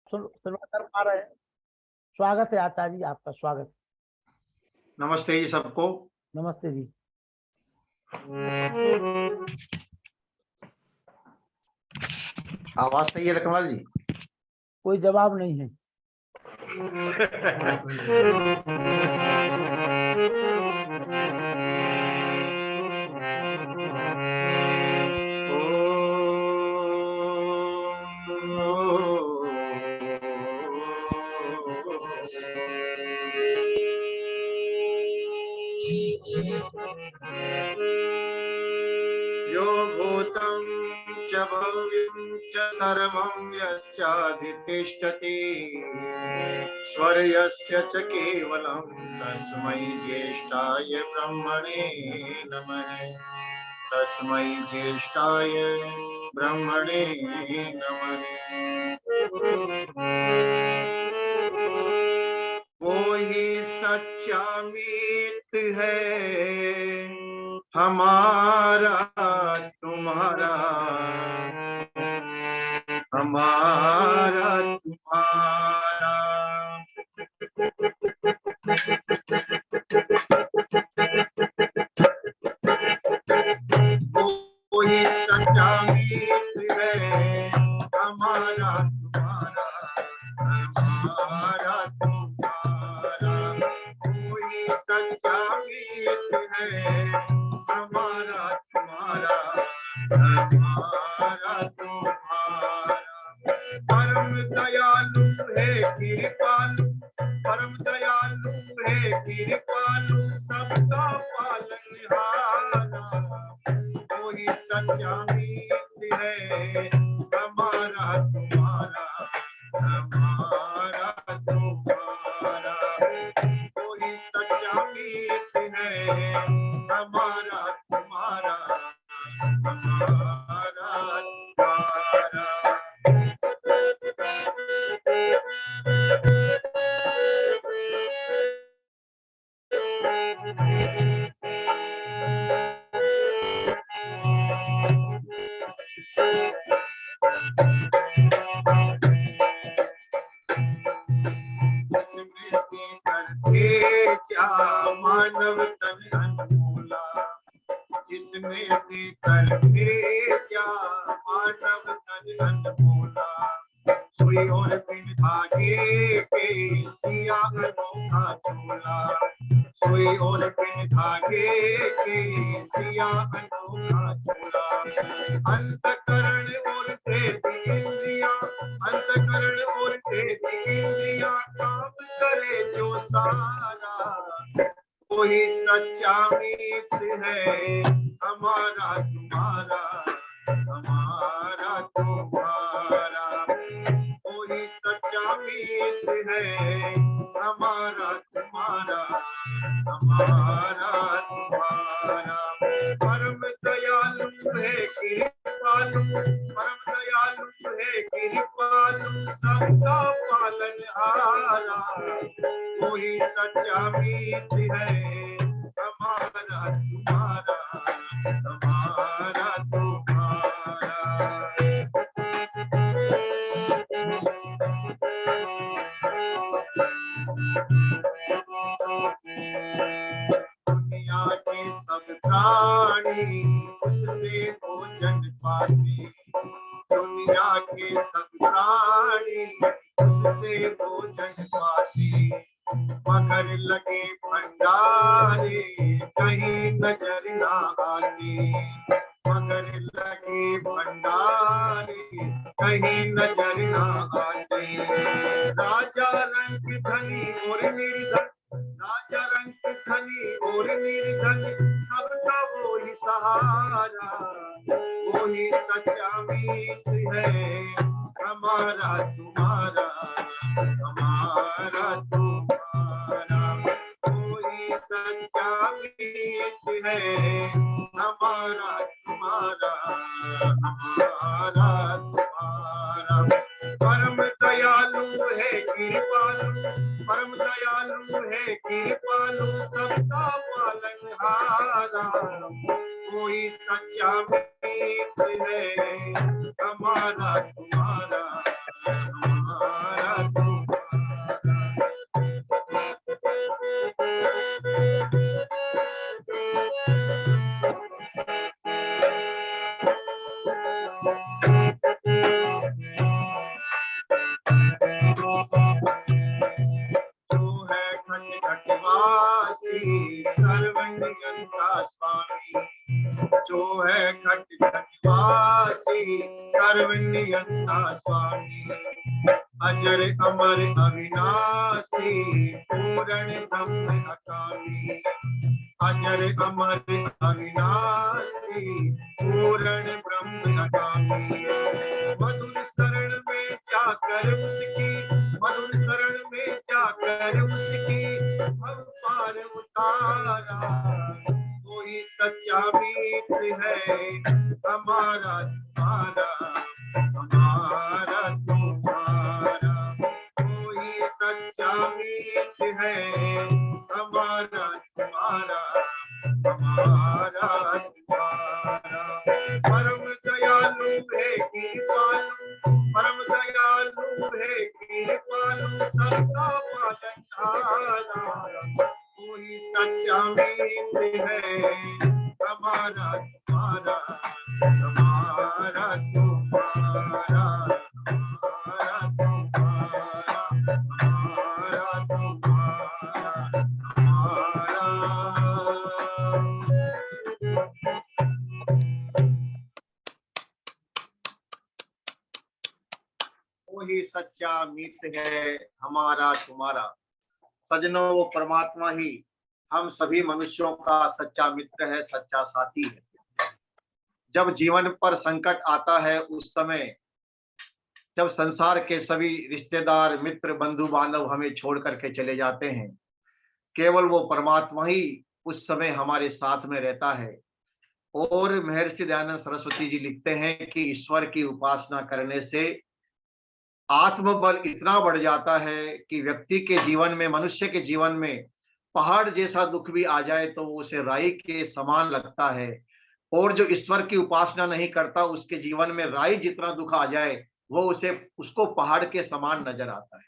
सुनवा कर पा रहे हैं। स्वागत है आचार्य जी, आपका स्वागत। नमस्ते जी सबको। नमस्ते जी। आवाज सही है लखनलाल जी? कोई जवाब नहीं है। यो भूतं च भव्यं च सर्वं यस्याधितिष्ठति स्वर्यस्य च केवलं तस्मै ज्येष्ठाय ब्रह्मणे नमः। तस्मै ज्येष्ठाय ब्रह्मणे नमः। वो ही सच्चा मीत है हमारा तुम्हारा, हमारा तुम्हारा। वो ही सच्चा मीत है हमारा तुम्हारा, हमारा तुम्हारा। कोई सच्चा मीत है हमारा तुम्हारा, हमारा तुम्हारा। परम दयालु है कृपालु, परम दयालु है कृपालु, सबका पालनहारा। कोई सच्चा मीत है हमारा तुम्हारा, हमारा तुम्हारा। कोई सच्चा मीत है हमारा तुम्हारा, हमारा तुम्हारा। मानव तन अनमोला, जिसने देकर भेजा मानव तन अनमोला। सुई और बिन धागे के सिया अनोखा चोला, सुई और बिन धागे के सिया अनोखा चोला। अंतकरण और देती इंद्रिया, अंतकरण और देती इंद्रिया, काम करे जो सारा। कोई सच्चा मीत है हमारा तुम्हारा, हमारा तुम्हारा। कोई सच्चा मीत है हमारा तुम्हारा, हमारा तुम्हारा। परम दयालु है कृपालु, परम दयालु है कृपालु, सबका पालनहारा। कोई सच्चा मीत है हमारा तुम्हारा, हमारा तुम्हारा। दुनिया के सब प्राणी उससे भोजन पाते, दुनिया के सब प्राणी उससे भोजन पाते। मगर लगे भंडारे कहीं नजर ना आते, मगर लगे भंडारे कहीं नजर ना आते। राजा रंग धनी और निर्धन, राजा रंग धनी और निर्धन, सबका वो ही सहारा। वो ही सच्चा मीत है हमारा तुम्हारा, हमारा तुम्हारा। कोई सच्चा मीत है हमारा तुम्हारा, हमारा तुम्हारा। परम दयालु है कृपालु, परम दयालु है कृपालु, सबका पालनहारा। कोई सच्चा मीत है हमारा तुम्हारा, हमारा जो है खट खटवासी सर्वनियंता स्वामी, जो है खट खटवासी सर्वनियंता स्वामी, अजर अमर अविनाशी पूर्ण ब्रह्म अकामी, अजर अमर अविनाशी पूर्ण ब्रह्म अकामी। मधुर शरण में जाकर उसकी, मधुर शरण में जाकर उसकी भव पार उतारा, कोई सच्चा मीत है हमारा तुम्हारा, हमारा तुम्हारा, कोई सच्चा मीत है हमारा तुम्हारा, हमारा तुम्हारा। परम दयालु है कृपालु, परम दयालु है कृपालु, सबका पालनहारा, कोई सच्चा मीत है हमारा तुम्हारा, हमारा तुम्हारा, हमारा तुम्हारा, हमारा तुम्हारा, हमारा। वही सच्चा मित्र है हमारा तुम्हारा। सजनों, वो परमात्मा ही हम सभी मनुष्यों का सच्चा मित्र है, सच्चा साथी है। जब जीवन पर संकट आता है, उस समय जब संसार के सभी रिश्तेदार, मित्र, बंधु बांधव हमें छोड़ करके चले जाते हैं, केवल वो परमात्मा ही उस समय हमारे साथ में रहता है। और महर्षि दयानंद सरस्वती जी लिखते हैं कि ईश्वर की उपासना करने से आत्मबल इतना बढ़ जाता है कि व्यक्ति के जीवन में, मनुष्य के जीवन में पहाड़ जैसा दुख भी आ जाए तो उसे राई के समान लगता है। और जो ईश्वर की उपासना नहीं करता, उसके जीवन में राई जितना दुख आ जाए वो उसको पहाड़ के समान नजर आता है।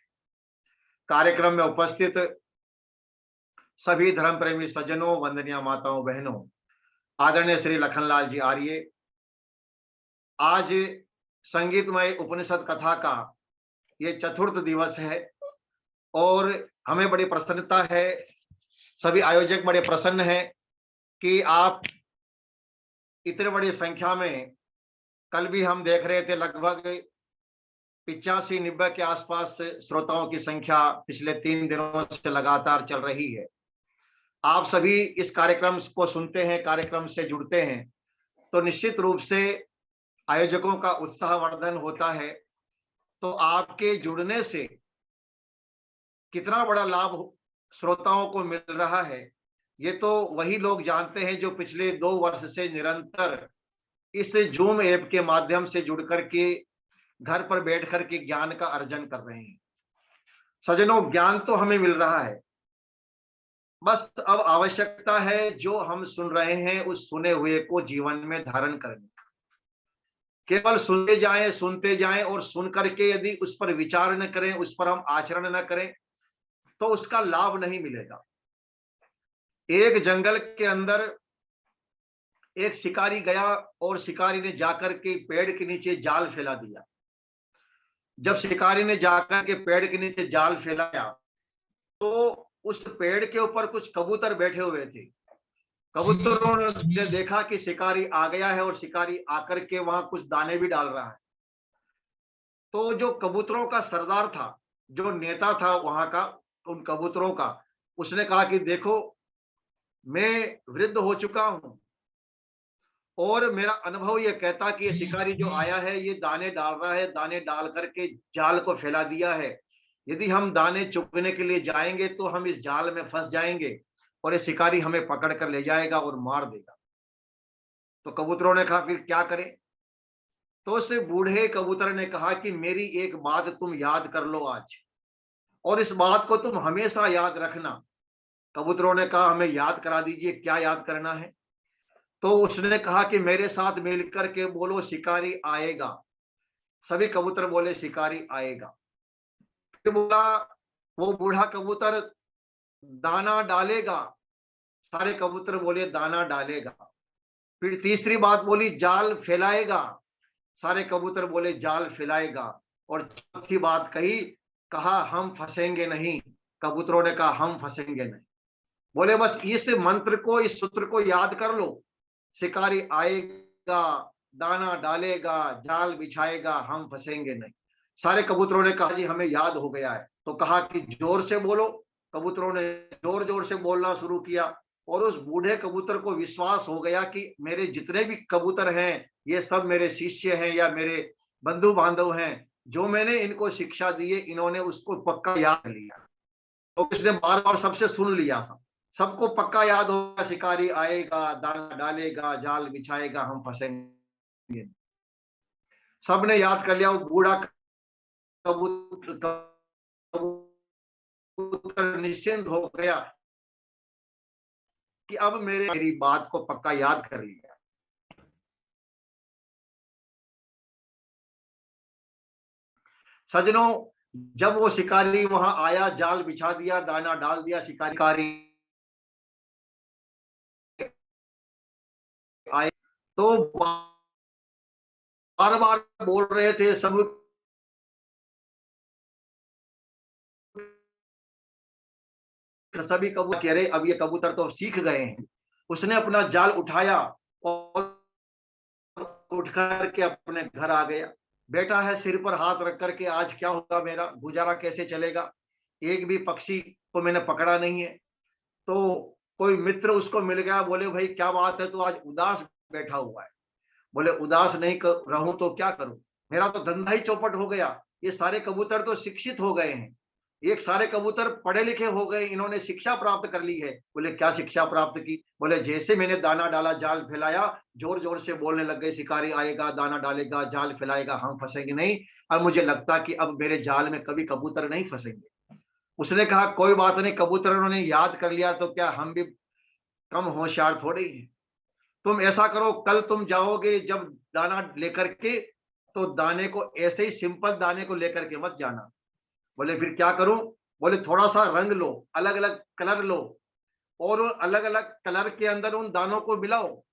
कार्यक्रम में उपस्थित सभी धर्म प्रेमी सज्जनों, वंदनीय माताओं, बहनों, आदरणीय श्री लखनलाल जी आर्य, आज संगीतमय उपनिषद कथा का ये चतुर्थ दिवस है और हमें बड़ी प्रसन्नता है, सभी आयोजक बड़े प्रसन्न हैं कि आप इतने बड़ी संख्या में, कल भी हम देख रहे थे लगभग 85-90 के आसपास श्रोताओं की संख्या पिछले 3 दिनों से लगातार चल रही है। आप सभी इस कार्यक्रम को सुनते हैं, कार्यक्रम से जुड़ते हैं, तो निश्चित रूप से आयोजकों का उत्साहवर्धन होता है। तो आपके जुड़ने से कितना बड़ा लाभ श्रोताओं को मिल रहा है, ये तो वही लोग जानते हैं जो पिछले 2 वर्ष से निरंतर इस जूम ऐप के माध्यम से जुड़ करके घर पर बैठ कर के ज्ञान का अर्जन कर रहे हैं। सज्जनों, ज्ञान तो हमें मिल रहा है, बस अब आवश्यकता है जो हम सुन रहे हैं उस सुने हुए को जीवन में धारण करने का। केवल सुनते जाएं और सुन करके यदि उस पर विचार न करें, उस पर हम आचरण न करें, तो उसका लाभ नहीं मिलेगा। एक जंगल के अंदर एक शिकारी गया और शिकारी ने जाकर के पेड़ के नीचे जाल फैला दिया। जब शिकारी ने जाकर के पेड़ के नीचे जाल फैलाया तो उस पेड़ के ऊपर कुछ कबूतर बैठे हुए थे। कबूतरों ने देखा कि शिकारी आ गया है और शिकारी आकर के वहां कुछ दाने भी डाल रहा है। तो जो कबूतरों का सरदार था, जो नेता था वहां का, उन कबूतरों का, उसने कहा कि देखो, मैं वृद्ध हो चुका हूं और मेरा अनुभव यह कहता कि ये शिकारी जो आया है ये दाने डाल रहा है, दाने डाल करके जाल को फैला दिया है। यदि हम दाने चुगने के लिए जाएंगे तो हम इस जाल में फंस जाएंगे और ये शिकारी हमें पकड़ कर ले जाएगा और मार देगा। तो कबूतरों ने कहा फिर क्या करें? तो उस बूढ़े कबूतर ने कहा कि मेरी एक बात तुम याद कर लो आज, और इस बात को तुम हमेशा याद रखना। कबूतरों ने कहा हमें याद करा दीजिए, क्या याद करना है? तो उसने कहा कि मेरे साथ मिलकर के बोलो शिकारी आएगा। सभी कबूतर बोले शिकारी आएगा। फिर बोला वो बूढ़ा कबूतर दाना डालेगा। सारे कबूतर बोले दाना डालेगा। फिर तीसरी बात बोली जाल फैलाएगा। सारे कबूतर बोले जाल फैलाएगा। और चौथी बात कही, कहा हम फंसेंगे नहीं। कबूतरों ने कहा हम फंसेंगे नहीं। बोले बस इस मंत्र को, इस सूत्र को याद कर लो, शिकारी आएगा, दाना डालेगा, जाल बिछाएगा, हम फंसेंगे नहीं। सारे कबूतरों ने कहा जी हमें याद हो गया है। तो कहा कि जोर से बोलो। कबूतरों ने जोर जोर से बोलना शुरू किया और उस बूढ़े कबूतर को विश्वास हो गया कि मेरे जितने भी कबूतर हैं ये सब मेरे शिष्य हैं या मेरे बंधु बांधव हैं, जो मैंने इनको शिक्षा दी है इन्होंने उसको पक्का याद लिया। तो उसने बार बार सबसे सुन लिया था, सबको पक्का याद होगा, शिकारी आएगा, दाना डालेगा, जाल बिछाएगा, हम फंसेंगे। सबने याद कर लिया। वो बूढ़ा कबूतर निश्चिंत हो गया कि अब मेरी बात को पक्का याद कर लिया। सजनों, जब वो शिकारी वहां आया, जाल बिछा दिया, दाना डाल दिया, शिकारी आए तो बार बार बोल रहे थे सब, सभी कबूतर कह रहे अब ये कबूतर तो सीख गए हैं। उसने अपना जाल उठाया और उठ करके अपने घर आ गया। बेटा है सिर पर हाथ रख करके, आज क्या होगा, मेरा गुजारा कैसे चलेगा, एक भी पक्षी को मैंने पकड़ा नहीं है। तो कोई मित्र उसको मिल गया, बोले भाई क्या बात है, तू आज उदास बैठा हुआ है। बोले उदास नहीं रहूं तो क्या करूं, मेरा तो धंधा ही चौपट हो गया। ये सारे कबूतर तो शिक्षित हो गए हैं, एक सारे कबूतर पढ़े लिखे हो गए, इन्होंने शिक्षा प्राप्त कर ली है। बोले क्या शिक्षा प्राप्त की? बोले जैसे मैंने दाना डाला, जाल फैलाया, जोर जोर से बोलने लग गए, शिकारी आएगा, दाना डालेगा, जाल फैलाएगा, हम फंसेंगे नहीं। अब मुझे लगता कि अब मेरे जाल में कभी कबूतर नहीं फंसेंगे। उसने कहा कोई बात नहीं, कबूतरों ने याद कर लिया तो क्या हम भी कम होशियार थोड़े ही हैं। तुम ऐसा करो, कल तुम जाओगे जब दाना लेकर के, तो दाने को ऐसे ही सिंपल दाने को लेकर के मत जाना। बोले फिर क्या करूं? बोले थोड़ा सा रंग लो, अलग अलग कलर लो, और अलग अलग कलर के अंदर उन दानों को मिलाओ,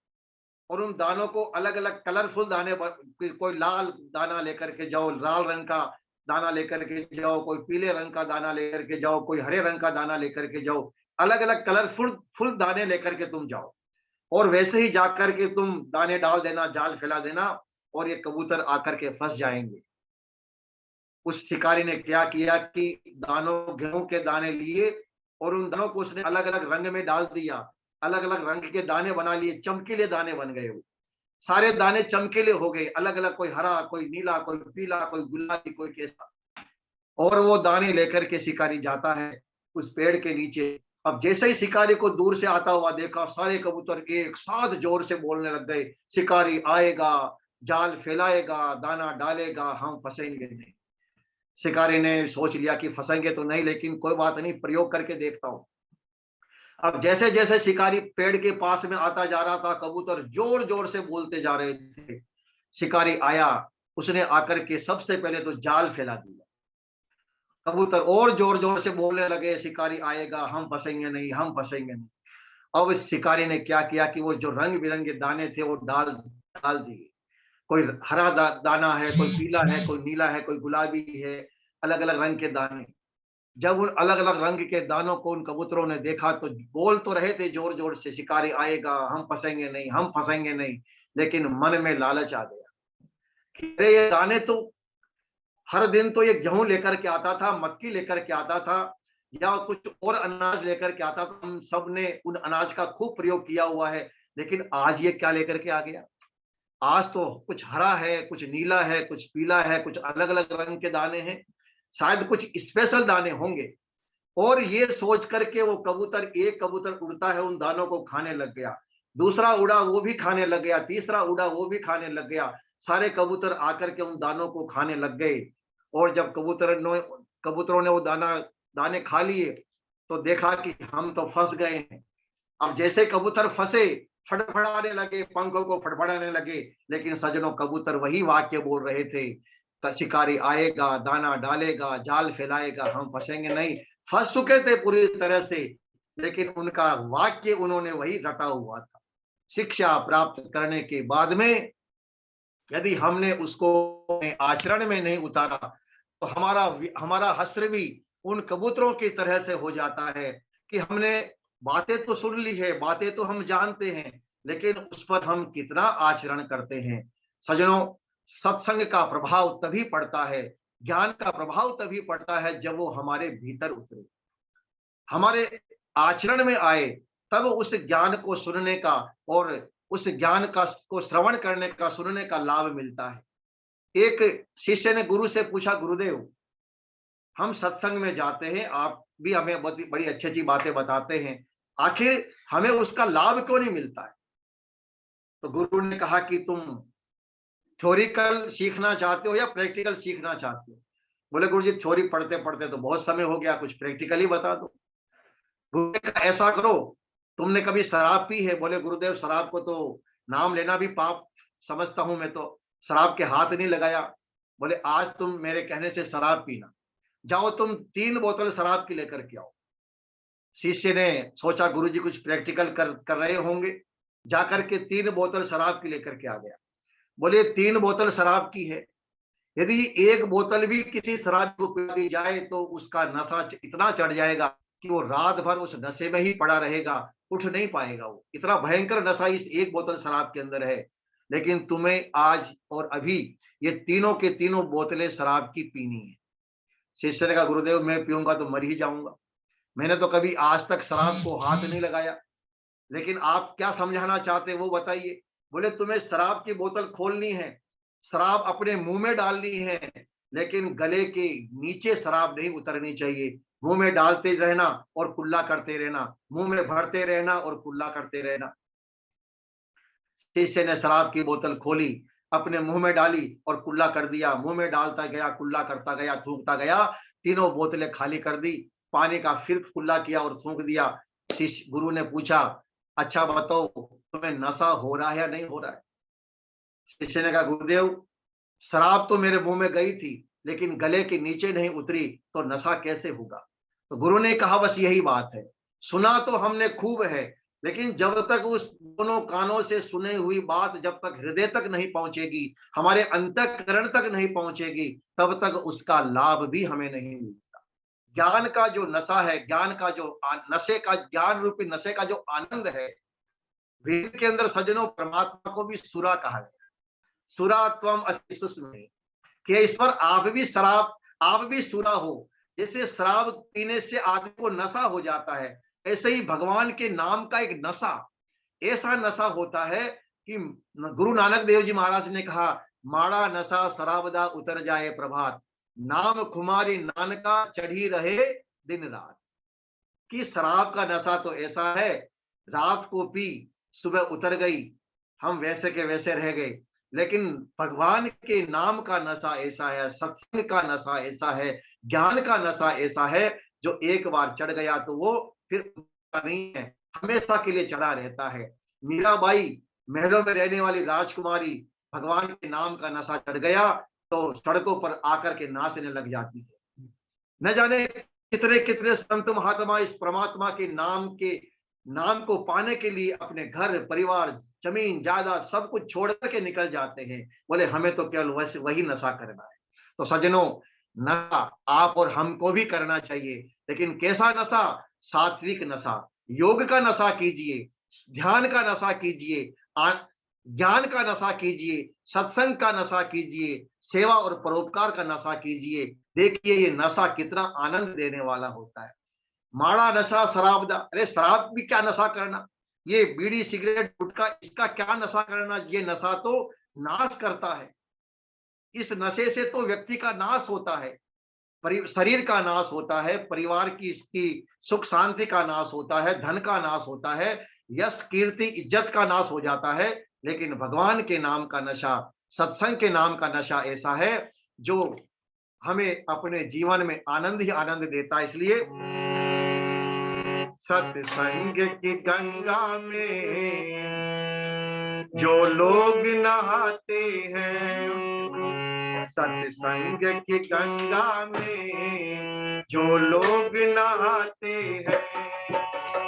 और उन दानों को अलग अलग कलरफुल दाने, कोई लाल दाना लेकर के जाओ, लाल रंग का दाना लेकर के जाओ, कोई पीले रंग का दाना लेकर के जाओ, कोई हरे रंग का दाना लेकर के जाओ, अलग अलग कलरफुल फुल दाने लेकर के तुम जाओ, और वैसे ही जाकर के तुम दाने डाल देना, जाल फैला देना, और ये कबूतर आकर के फंस जाएंगे। उस शिकारी ने क्या किया कि दानों, गेहूं के दाने लिए और उन दानों को उसने अलग अलग रंग में डाल दिया, अलग अलग रंग के दाने बना लिए, चमकीले दाने बन गए। वो सारे दाने चमकीले हो गए, अलग अलग, कोई हरा, कोई नीला, कोई पीला, कोई गुलाबी, कोई कैसा। और वो दाने लेकर के शिकारी जाता है उस पेड़ के नीचे। अब जैसे ही शिकारी को दूर से आता हुआ देखा, सारे कबूतर एक साथ जोर से बोलने लग गए, शिकारी आएगा, जाल फैलाएगा, दाना डालेगा, हम फंसेंगे नहीं। शिकारी ने सोच लिया कि फंसेंगे तो नहीं, लेकिन कोई बात नहीं, प्रयोग करके देखता हूं। अब जैसे जैसे शिकारी पेड़ के पास में आता जा रहा था, कबूतर जोर जोर से बोलते जा रहे थे। शिकारी आया, उसने आकर के सबसे पहले तो जाल फैला दिया। कबूतर और जोर जोर से बोलने लगे, शिकारी आएगा, हम फंसेंगे नहीं, हम फंसेंगे नहीं। अब इस शिकारी ने क्या किया कि वो जो रंग बिरंगे दाने थे वो डाल डाल दिए। कोई हरा दाना है, कोई पीला है, कोई नीला है, कोई गुलाबी है, अलग अलग रंग के दाने। जब उन अलग अलग रंग के दानों को उन कबूतरों ने देखा तो बोल तो रहे थे जोर जोर से, शिकारी आएगा, हम फंसेंगे नहीं, हम फंसेंगे नहीं, लेकिन मन में लालच आ गया कि अरे ये दाने तो हर दिन तो ये गेहूं लेकर के आता था, मक्की लेकर के आता था, या कुछ और अनाज लेकर के आता था, हम सब ने उन अनाज का खूब प्रयोग किया हुआ है, लेकिन आज ये क्या लेकर के आ गया? आज तो कुछ हरा है, कुछ नीला है, कुछ पीला है, कुछ अलग अलग रंग के दाने हैं, शायद कुछ स्पेशल दाने होंगे। और ये सोच करके वो कबूतर, एक कबूतर उड़ता है, उन दानों को खाने लग गया, दूसरा उड़ा वो भी खाने लग गया, तीसरा उड़ा वो भी खाने लग गया। सारे कबूतर आकर के उन दानों को खाने लग गए। और जब कबूतरों ने वो दाने खा लिए तो देखा कि हम तो फंस गए हैं। अब जैसे कबूतर फंसे, फड़फड़ाने लगे, पंखों को फड़फड़ाने लगे, लेकिन सजनों कबूतर वही वाक्य बोल रहे थे, शिकारी आएगा, दाना डालेगा, जाल फैलाएगा, हम फंसेंगे नहीं। फंस चुके थे पूरी तरह से, लेकिन उनका वाक्य उन्होंने वही रटा हुआ था। शिक्षा प्राप्त करने के बाद में यदि हमने उसको आचरण में नहीं उतारा तो हमारा हमारा हश्र भी उन कबूतरों की तरह से हो जाता है कि हमने बातें तो सुन ली है, बातें तो हम जानते हैं, लेकिन उस पर हम कितना आचरण करते हैं। सज्जनों, सत्संग का प्रभाव तभी पड़ता है, ज्ञान का प्रभाव तभी पड़ता है जब वो हमारे भीतर उतरे, हमारे आचरण में आए, तब उस ज्ञान को सुनने का और उस ज्ञान का को श्रवण करने का, सुनने का लाभ मिलता है। एक शिष्य ने गुरु से पूछा, गुरुदेव, हम सत्संग में जाते हैं, आप भी हमें बड़ी अच्छी अच्छी बातें बताते हैं, आखिर हमें उसका लाभ क्यों नहीं मिलता है? तो गुरु ने कहा कि तुम थ्योरिकल सीखना चाहते हो या प्रैक्टिकल सीखना चाहते हो? बोले, गुरु जी, थ्योरी पढ़ते पढ़ते तो बहुत समय हो गया, कुछ प्रैक्टिकली बता दो। गुरु ने कहा, ऐसा करो, तुमने कभी शराब पी है? बोले, गुरुदेव, शराब को तो नाम लेना भी पाप समझता हूं, मैं तो शराब के हाथ नहीं लगाया। बोले, आज तुम मेरे कहने से शराब पीना, जाओ तुम 3 बोतल शराब की लेकर के आओ। शिष्य ने सोचा गुरुजी कुछ प्रैक्टिकल कर रहे होंगे, जाकर के 3 बोतल शराब की लेकर के आ गया। बोले, 3 बोतल शराब की है, यदि 1 बोतल भी किसी शराब को पिला दी जाए तो उसका नशा इतना चढ़ जाएगा कि वो रात भर उस नशे में ही पड़ा रहेगा, उठ नहीं पाएगा। वो इतना भयंकर नशा इस 1 बोतल शराब के अंदर है। लेकिन तुम्हें आज और अभी ये तीनों के तीनों बोतलें शराब की पीनी है। शिष्य ने कहा, गुरुदेव, मैं पीऊंगा तो मर ही जाऊंगा, मैंने तो कभी आज तक शराब को हाथ नहीं लगाया, लेकिन आप क्या समझाना चाहते हैं वो बताइए। बोले, तुम्हें शराब की बोतल खोलनी है, शराब अपने मुंह में डालनी है, लेकिन गले के नीचे शराब नहीं उतरनी चाहिए। मुंह में डालते रहना और कुल्ला करते रहना, मुंह में भरते रहना और कुल्ला करते रहना। शिष्य ने शराब की बोतल खोली, अपने मुंह में डाली और कुल्ला कर दिया, मुंह में डालता गया, कुल्ला करता गया, थूकता गया, तीनों बोतलें खाली कर दी, पानी का फिर कुल्ला किया और थूक दिया। शिष्य गुरु ने पूछा, अच्छा बताओ, तुम्हें नशा हो रहा है या नहीं हो रहा है? शिष्य ने कहा, गुरुदेव, शराब तो मेरे मुंह में गई थी, लेकिन गले के नीचे नहीं उतरी, तो नशा कैसे होगा? तो गुरु ने कहा, बस यही बात है, सुना तो हमने खूब है, लेकिन जब तक उस दोनों कानों से सुने हुई बात जब तक हृदय तक नहीं पहुंचेगी, हमारे अंतःकरण तक नहीं पहुंचेगी, तब तक उसका लाभ भी हमें नहीं मिलता। ज्ञान का जो नशा है, ज्ञान का जो नशे का, ज्ञान रूपी नशे का जो आनंद है, वेद के अंदर सज्जनों परमात्मा को भी सुरा कहा गया। सुरा त्वम असि सुस्मे, कि ईश्वर आप भी सुरा हो। जैसे शराब पीने से आदमी को नशा हो जाता है, ऐसे ही भगवान के नाम का एक नशा, ऐसा नशा होता है कि गुरु नानक देव जी महाराज ने कहा, माड़ा नशा शराबदा उतर जाए प्रभात, नाम खुमारी नानका चढ़ी रहे दिन रात। कि शराब का नशा तो ऐसा है, रात को पी, सुबह उतर गई, हम वैसे के वैसे रह गए। लेकिन भगवान के नाम का नशा ऐसा है, सत्संग का नशा ऐसा है, ज्ञान का नशा ऐसा है, जो एक बार चढ़ गया तो वो फिर नहीं है, हमेशा के लिए चढ़ा रहता है। मीराबाई, महलों में रहने वाली राजकुमारी, भगवान के नाम का नशा चढ़ गया तो सड़कों पर आकर के नाचने लग जाती है। न जाने कितने कितने संत महात्मा इस परमात्मा के नाम को पाने के लिए अपने घर परिवार जमीन जायदाद सब कुछ छोड़ करके निकल जाते हैं। बोले, हमें तो केवल वही नशा करना है। तो सज्जनों, नशा आप और हमको भी करना चाहिए, लेकिन कैसा नशा? सात्विक नशा, योग का नशा कीजिए, ध्यान का नशा कीजिए, ज्ञान का नशा कीजिए, सत्संग का नशा कीजिए, सेवा और परोपकार का नशा कीजिए। देखिए ये नशा कितना आनंद देने वाला होता है। माड़ा नशा शराब दा, अरे शराब भी क्या नशा करना, ये बीड़ी सिगरेट गुटखा इसका क्या नशा करना? ये नशा तो नाश करता है। इस नशे से तो व्यक्ति का नाश होता है, शरीर का नाश होता है, परिवार की इसकी सुख शांति का नाश होता है, धन का नाश होता है, यश कीर्ति इज्जत का नाश हो जाता है। लेकिन भगवान के नाम का नशा, सत्संग के नाम का नशा ऐसा है जो हमें अपने जीवन में आनंद ही आनंद देता है। इसलिए सत्संग की गंगा में जो लोग नहाते हैं, सत्संग की गंगा में जो लोग नहाते हैं,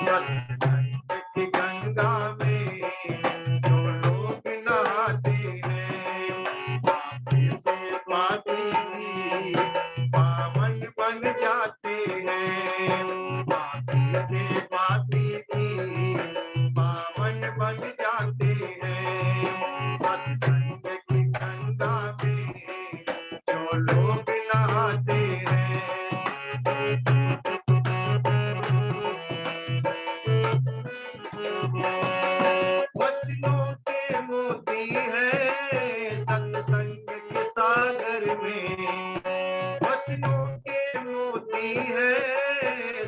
सत्संग की गंगा में जो लोग नहाते हैं, पापी से पापी भी बन जाते हैं, पापी से पापी भी पावन बन जाते हैं। सत्संग की गंगा में जो लोग नहाते हैं, वचनों के मोती है सत्संग के सागर में, वचनों के मोती है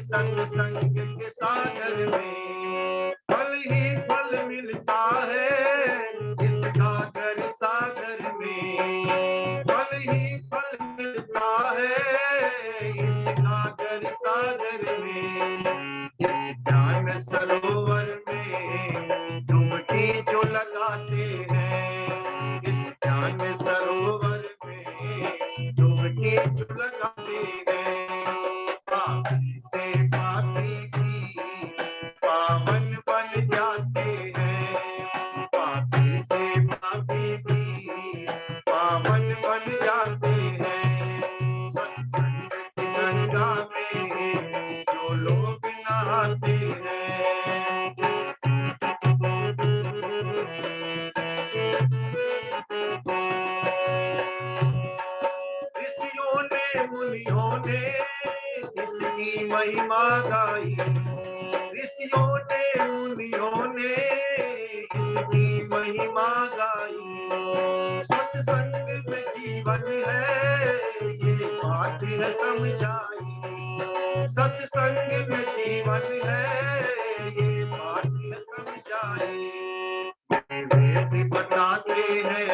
सत्संग के सागर में। फल ही फल मिलता है इस गागर सागर में, फल ही फल मिलता है इस गागर सागर में। इस ज्ञान सरोवर में डुबकी जो लगाते हैं, इस ज्ञान सरोवर में डुबकी जो लगाते हैं, पापी से पापी भी पावन बन जाते हैं, पापी से पापी भी पावन बन जाते हैं। सत्संग की गंगा में जो लोग नहाते हैं, ऋषियों ने मुनियों ने इसकी महिमा गाई, ऋषियों ने मुनियों ने इसकी महिमा गाई। सत्संग में जीवन है ये बात है समझाई, सत्संग में जीवन है ये बात है समझाई। वेद बताते हैं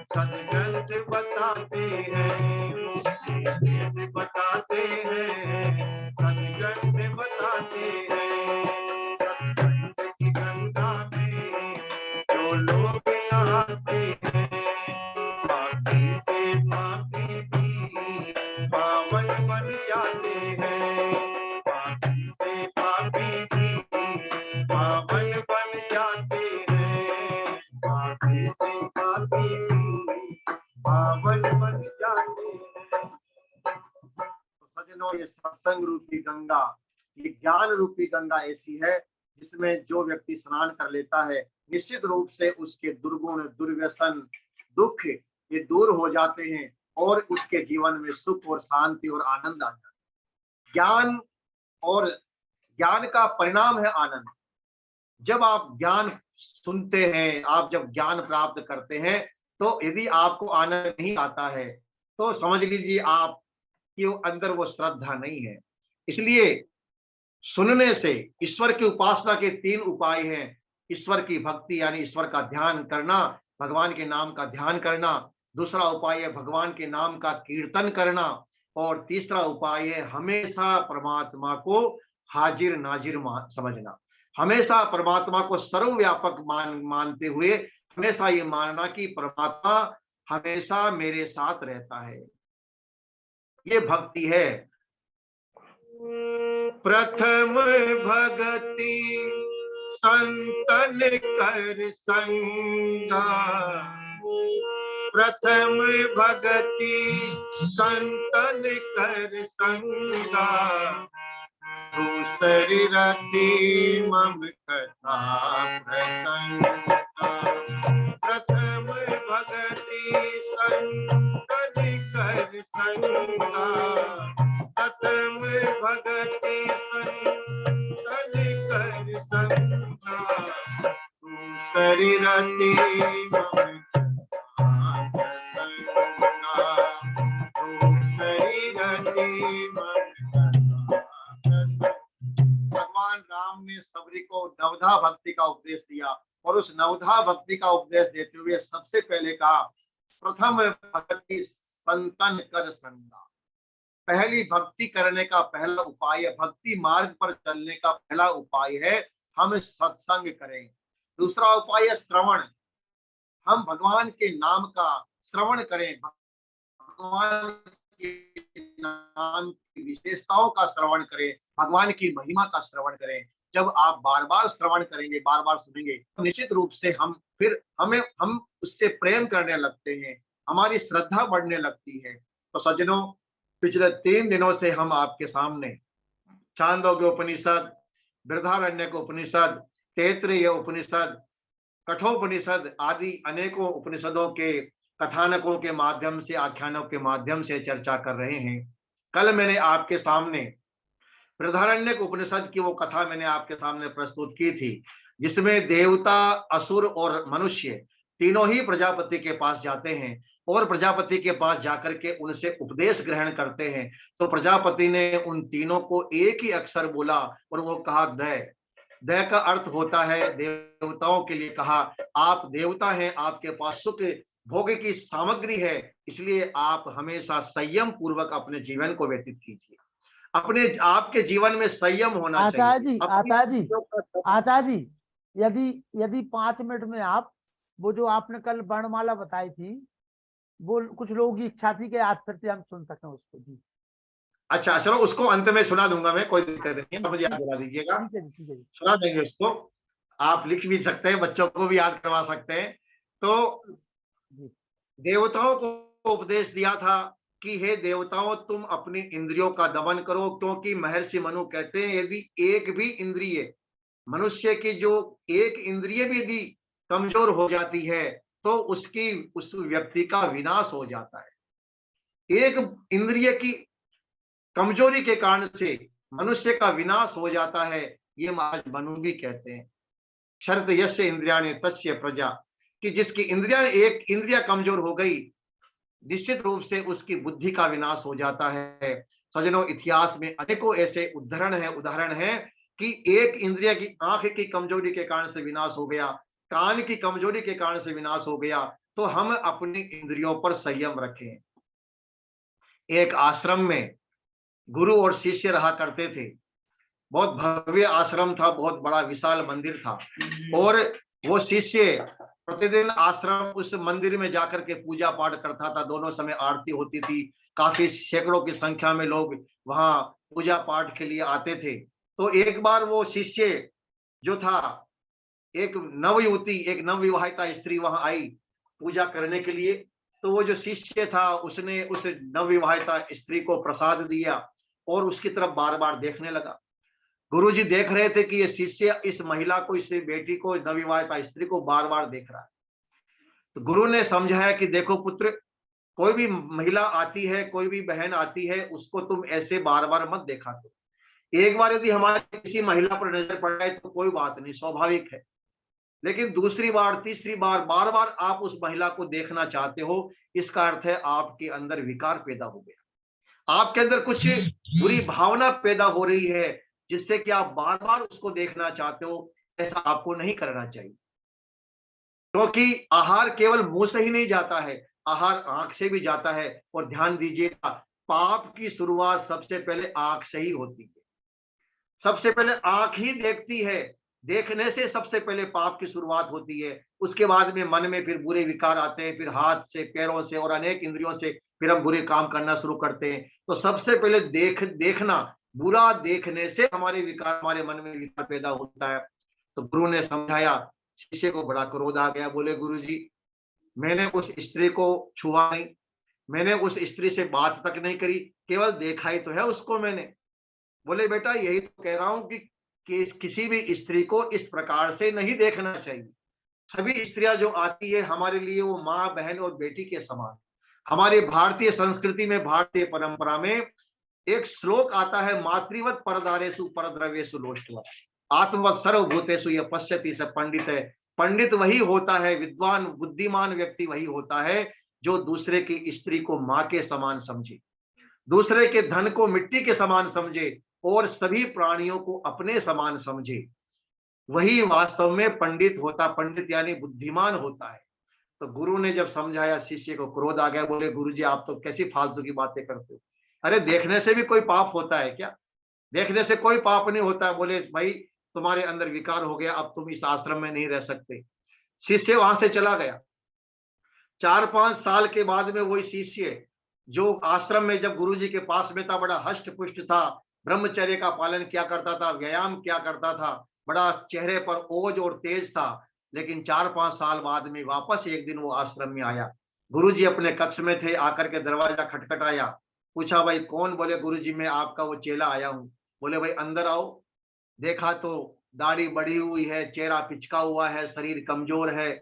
सदग्रंथ बताते हैं, वेद बताते हैं सदग्रंथ बताते हैं। सत्संग की गंगा में जो लोग नहाते हैं, पापी से पापी भी पावन बन जाते हैं, पापी से पापी भी पावन बन जाते हैं, पापी से पापी भी पावन बन जाते हैं। तो सज्जनों, ये सत्संग रूपी गंगा, ये ज्ञान रूपी गंगा ऐसी है जिसमें जो व्यक्ति स्नान कर लेता है निश्चित रूप से उसके दुर्गुण दुर्व्यसन दुख ये दूर हो जाते हैं और उसके जीवन में सुख और शांति और आनंद आ जाता है। ज्ञान और ज्ञान का परिणाम है आनंद। जब आप ज्ञान सुनते हैं, आप जब ज्ञान प्राप्त करते हैं, तो यदि आपको आनंद नहीं आता है तो समझ लीजिए आपके अंदर वो श्रद्धा नहीं है। इसलिए सुनने से ईश्वर की उपासना के 3 उपाय हैं। ईश्वर की भक्ति यानी ईश्वर का ध्यान करना, भगवान के नाम का ध्यान करना। दूसरा उपाय है भगवान के नाम का कीर्तन करना और तीसरा उपाय है हमेशा परमात्मा को हाजिर नाजिर समझना। हमेशा परमात्मा को सर्वव्यापक मानते हुए हमेशा ये मानना कि परमात्मा हमेशा मेरे साथ रहता है। ये भक्ति है। प्रथम भगति संतन कर संगा, प्रथम भगति संतन कर संगा, दूसरी रति मम कथा प्रसंगा। प्रथम भगति संतन कर संगा, प्रथम भगति संतन कर संगा, दूसरी रति मम कथा प्रसंगा, दूसरी रति मम कथा प्रसंगा। भगवान राम ने सबरी को नवधा भक्ति का उपदेश दिया और उस नवधा भक्ति का उपदेश देते हुए सबसे पहले कहा प्रथम भक्ति संतन कर संगा। पहली भक्ति करने का पहला उपाय है, भक्ति मार्ग पर चलने का पहला उपाय है हम सत्संग करें। दूसरा उपाय है श्रवण, हम भगवान के नाम का श्रवण करें, भगवान के नाम की विशेषताओं का श्रवण करें, भगवान की महिमा का श्रवण करें। जब आप बार बार श्रवण करेंगे, बार बार सुनेंगे, तो निश्चित रूप से हम उससे प्रेम करने लगते हैं, हमारी श्रद्धा बढ़ने लगती है। तो सज्जनों, पिछले 3 दिनों से हम आपके सामने छांदोग्य उपनिषद, बृहदारण्यक उपनिषद, तैत्तिरीय उपनिषद, कठोपनिषद आदि अनेकों उपनिषदों के कथानकों के माध्यम से, आख्यानों के माध्यम से चर्चा कर रहे हैं। कल मैंने आपके सामने बृहदारण्यक उपनिषद की वो कथा मैंने आपके सामने प्रस्तुत की थी, जिसमें देवता, असुर और मनुष्य तीनों ही प्रजापति के पास जाते हैं और प्रजापति के पास जाकर के उनसे उपदेश ग्रहण करते हैं। तो प्रजापति ने उन तीनों को एक ही अक्षर बोला और वो कहा दय। दय का अर्थ होता है देवताओं के लिए कहा, आप देवता हैं, आपके पास सुख भोग की सामग्री है, इसलिए आप हमेशा संयम पूर्वक अपने जीवन को व्यतीत कीजिए। अपने आपके जीवन में संयम होना आचार्य चाहिए। जी, आचार्य जी, यदि यदि 5 मिनट में आप वो जो आपने कल वर्णमाला बताई थी, वो कुछ लोगों की इच्छा थी कि आज फिर से हम सुन सकें उसको। जी अच्छा, चलो उसको अंत में सुना दूंगा मैं, कोई दिक्कत नहीं है, मुझे याद दिला दीजिएगा, ठीक है जी, ठीक है जी। सुना देंगे उसको। आप लिख भी सकते हैं, बच्चों को भी याद करवा सकते हैं। तो जी देवताओं को उपदेश दिया था कि हे देवताओं, तुम अपनी इंद्रियों का दमन करो, क्योंकि महर्षि मनु कहते हैं यदि एक भी इंद्रिय मनुष्य की, जो एक इंद्रिय भी यदि कमजोर हो जाती है तो उस व्यक्ति का विनाश हो जाता है। एक इंद्रिय की कमजोरी के कारण से मनुष्य का विनाश हो जाता है, ये महाराज मनु भी कहते हैं। शर्त यस्य इंद्रियाणि तस्य प्रजा, कि जिसकी एक इंद्रिया कमजोर हो गई, निश्चित रूप से उसकी बुद्धि का विनाश हो जाता है। सज्जनों, इतिहास में अनेकों ऐसे उदाहरण है कि एक इंद्रिय की, आंख की कमजोरी के कारण से विनाश हो गया, कान की कमजोरी के कारण से विनाश हो गया। तो हम अपनी इंद्रियों पर संयम रखें। एक आश्रम में गुरु और शिष्य रहा करते थे। बहुत भव्य आश्रम था, बहुत बड़ा विशाल मंदिर था, और वो शिष्य प्रतिदिन आश्रम उस मंदिर में जाकर के पूजा पाठ करता था। दोनों समय आरती होती थी, काफी सैकड़ों की संख्या में लोग वहां पूजा पाठ के लिए आते थे। तो एक बार वो शिष्य जो था, एक नवविवाहिता स्त्री वहां आई पूजा करने के लिए। तो वो जो शिष्य था उसने उस नवविवाहिता स्त्री को प्रसाद दिया और उसकी तरफ बार बार देखने लगा। गुरुजी देख रहे थे कि ये शिष्य इस महिला को, इस बेटी को, नवविवाहिता स्त्री को बार बार देख रहा है। तो गुरु ने समझाया कि देखो पुत्र, कोई भी महिला आती है, कोई भी बहन आती है, उसको तुम ऐसे बार बार मत देखा करो। एक बार यदि हमारी किसी महिला पर नजर पड़ जाए तो कोई बात नहीं, स्वाभाविक है। लेकिन दूसरी बार, तीसरी बार, बार बार आप उस महिला को देखना चाहते हो, इसका अर्थ है आपके अंदर विकार पैदा हो गया, आपके अंदर कुछ बुरी भावना पैदा हो रही है, जिससे कि आप बार बार उसको देखना चाहते हो। ऐसा आपको नहीं करना चाहिए, क्योंकि आहार केवल मुंह से ही नहीं जाता है, आहार आंख से भी जाता है। और ध्यान दीजिएगा, पाप की शुरुआत सबसे पहले आंख से ही होती है। सबसे पहले आंख ही देखती है, देखने से सबसे पहले पाप की शुरुआत होती है। उसके बाद में मन में फिर बुरे विकार आते हैं, फिर हाथ से, पैरों से और अनेक इंद्रियों से फिर हम बुरे काम करना शुरू करते हैं। तो सबसे पहले देखना, बुरा देखने से हमारे विकार, हमारे मन में विकार पैदा होता है। तो गुरु ने समझाया, शिष्य को बड़ा क्रोध आ गया। बोले, गुरु जी, मैंने उस स्त्री को छुआ नहीं, मैंने उस स्त्री से बात तक नहीं करी, केवल देखा ही तो है उसको मैंने। बोले, बेटा यही तो कह रहा हूं कि किसी भी स्त्री को इस प्रकार से नहीं देखना चाहिए। सभी स्त्रियां जो आती है हमारे लिए, वो माँ, बहन और बेटी के समान। हमारी भारतीय संस्कृति में, भारतीय परंपरा में एक श्लोक आता है, मातृवत परदारेषु परद्रव्येषु लोष्टवत् आत्मवत सर्वभूतेषु यः पश्यति स पंडित है। पंडित वही होता है, विद्वान बुद्धिमान व्यक्ति वही होता है जो दूसरे की स्त्री को माँ के समान समझे, दूसरे के धन को मिट्टी के समान समझे और सभी प्राणियों को अपने समान समझे। वही वास्तव में पंडित होता, पंडित यानी बुद्धिमान होता है। तो गुरु ने जब समझाया, शिष्य को क्रोध आ गया। बोले, गुरु जी, आप तो कैसी फालतू की बातें करते हो, अरे देखने से भी कोई पाप होता है क्या? देखने से कोई पाप नहीं होता। बोले, भाई तुम्हारे अंदर विकार हो गया, अब तुम इस आश्रम में नहीं रह सकते। शिष्य वहां से चला गया। 4-5 साल के बाद में वही शिष्य जो आश्रम में जब गुरुजी के पास में था, बड़ा हष्ट पुष्ट था, ब्रह्मचर्य का पालन किया करता था, व्यायाम किया करता था, बड़ा चेहरे पर ओज और तेज था। लेकिन 4-5 साल बाद में वापस एक दिन वो आश्रम में आया। गुरुजी अपने कक्ष में थे, आकर के दरवाजा खटखटाया। पूछा भाई कौन? बोले गुरुजी मैं आपका वो चेला आया हूँ। बोले भाई अंदर आओ। देखा तो दाढ़ी बढ़ी हुई है, चेहरा पिचका हुआ है, शरीर कमजोर है,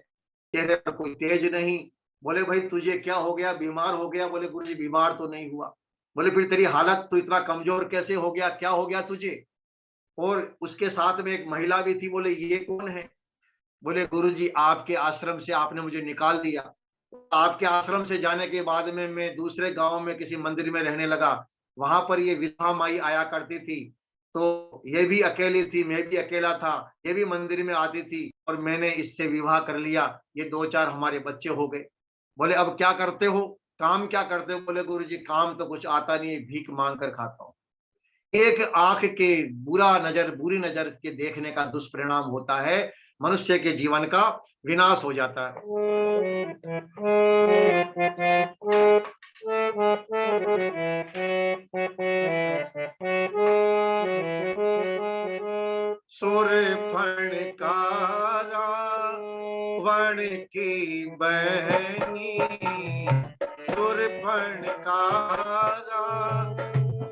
चेहरे पर कोई तेज नहीं। बोले भाई तुझे क्या हो गया, बीमार हो गया? बोले गुरुजी बीमार तो नहीं हुआ। बोले फिर तेरी हालत तो इतना कमजोर कैसे हो गया, क्या हो गया तुझे? और उसके साथ में एक महिला भी थी। बोले ये कौन है? बोले गुरुजी आपके आश्रम से आपने मुझे निकाल दिया। आपके आश्रम से जाने के बाद में मैं दूसरे गांव में किसी मंदिर में रहने लगा। वहां पर ये विधवा माई आया करती थी, तो ये भी अकेली थी, मैं भी अकेला था। ये भी मंदिर में आती थी और मैंने इससे विवाह कर लिया। ये 2-4 हमारे बच्चे हो गए। बोले अब क्या करते हो, काम क्या करते हो? बोले गुरुजी काम तो कुछ आता नहीं है, भीख मांग कर खाता हूँ। एक आंख के बुरी नजर के देखने का दुष्परिणाम होता है, मनुष्य के जीवन का विनाश हो जाता है। सुर फणकारा वन की बहनी, सुर फणकारा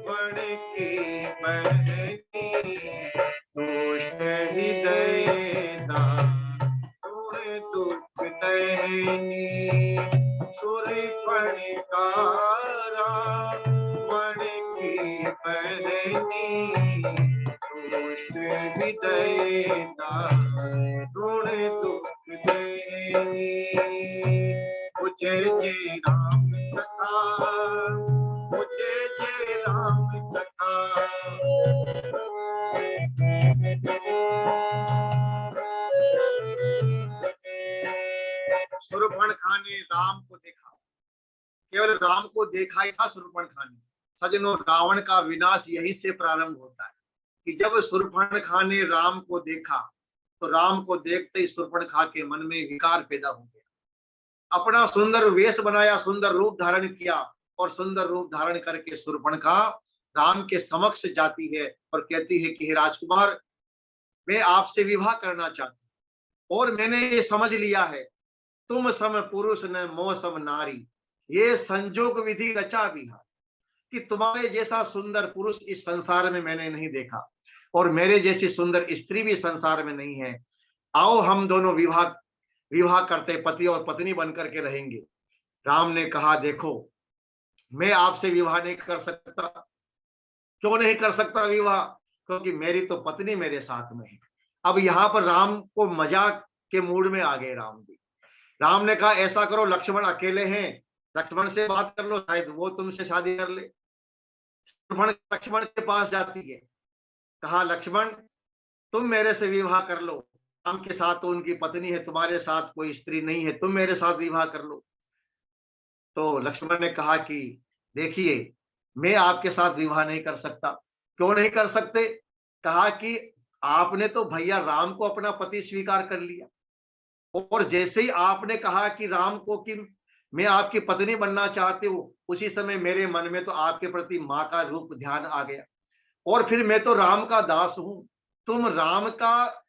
वन की बहनी, दुष्ट हृदय दारुण दुख दैनी। सुर फणकारा वन की बहनी, दुष्ट हृदय दारुण दुख दैनी। मुझे जय राम कथा, मुझे जय राम कथा। शूर्पणखा ने राम को देखा, केवल राम को देखा ही था शूर्पणखा ने। सजनों रावण का विनाश यहीं से प्रारंभ होता है कि जब शूर्पणखा ने राम को देखा तो राम को देखते ही शूर्पणखा के मन में विकार पैदा हो गया। अपना सुंदर वेश बनाया, सुंदर रूप धारण किया और सुंदर रूप धारण करके शूर्पणखा राम के समक्ष जाती है और कहती है कि हे राजकुमार, मैं आपसे विवाह करना चाहती हूँ और मैंने ये समझ लिया है तुम सम पुरुष न मोह सम नारी। ये संजोग विधि रचा विहार कि तुम्हारे जैसा सुंदर पुरुष इस संसार में मैंने नहीं देखा और मेरे जैसी सुंदर स्त्री भी संसार में नहीं है। आओ हम दोनों विवाह करते, पति और पत्नी बनकर के रहेंगे। राम ने कहा देखो मैं आपसे विवाह नहीं कर सकता। क्यों नहीं कर सकता विवाह? क्योंकि मेरी तो पत्नी मेरे साथ में है। अब यहाँ पर राम को मजाक के मूड में आ गए राम भी। राम ने कहा ऐसा करो, लक्ष्मण अकेले हैं, लक्ष्मण से बात कर लो, शायद वो तुमसे शादी कर ले। लक्ष्मण के पास जाती है, कहा लक्ष्मण तुम मेरे से विवाह कर लो। राम के साथ तो उनकी पत्नी है, तुम्हारे साथ कोई स्त्री नहीं है, तुम मेरे साथ विवाह कर लो। तो लक्ष्मण ने कहा कि देखिए मैं आपके साथ विवाह नहीं कर सकता। क्यों नहीं कर सकते? कहा कि आपने तो भैया राम को अपना पति स्वीकार कर लिया और जैसे ही आपने कहा कि राम को कि मैं आपकी पत्नी बनना चाहती हूँ, उसी समय मेरे मन में तो आपके प्रति माँ का रूप ध्यान आ गया और फिर मैं तो राम का दास हूं। तुम राम का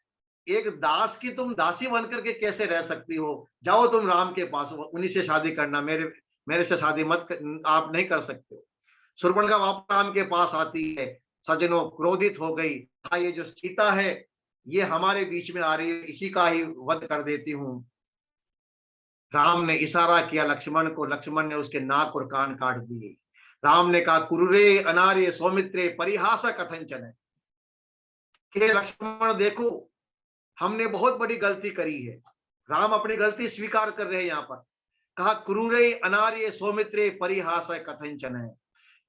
एक दास की तुम दासी बनकर के कैसे रह सकती हो? जाओ तुम राम के पास, उन्हीं से शादी करना, मेरे से शादी आप नहीं कर सकते हो। शूर्पणखा वापस राम के पास आती है, सजनों क्रोधित हो गई। ये जो सीता है ये हमारे बीच में आ रही है, इसी का ही वध कर देती हूँ। राम ने इशारा किया लक्ष्मण को, लक्ष्मण ने उसके नाक और कान काट दिए। राम ने कहा कुरुरे अनार्य सौमित्रे परिहास कथंचन। कि लक्ष्मण देखो हमने बहुत बड़ी गलती करी है। राम अपनी गलती स्वीकार कर रहे हैं यहाँ पर। कहा क्रूरे अनार्य सौमित्रे परिहास कथंचन है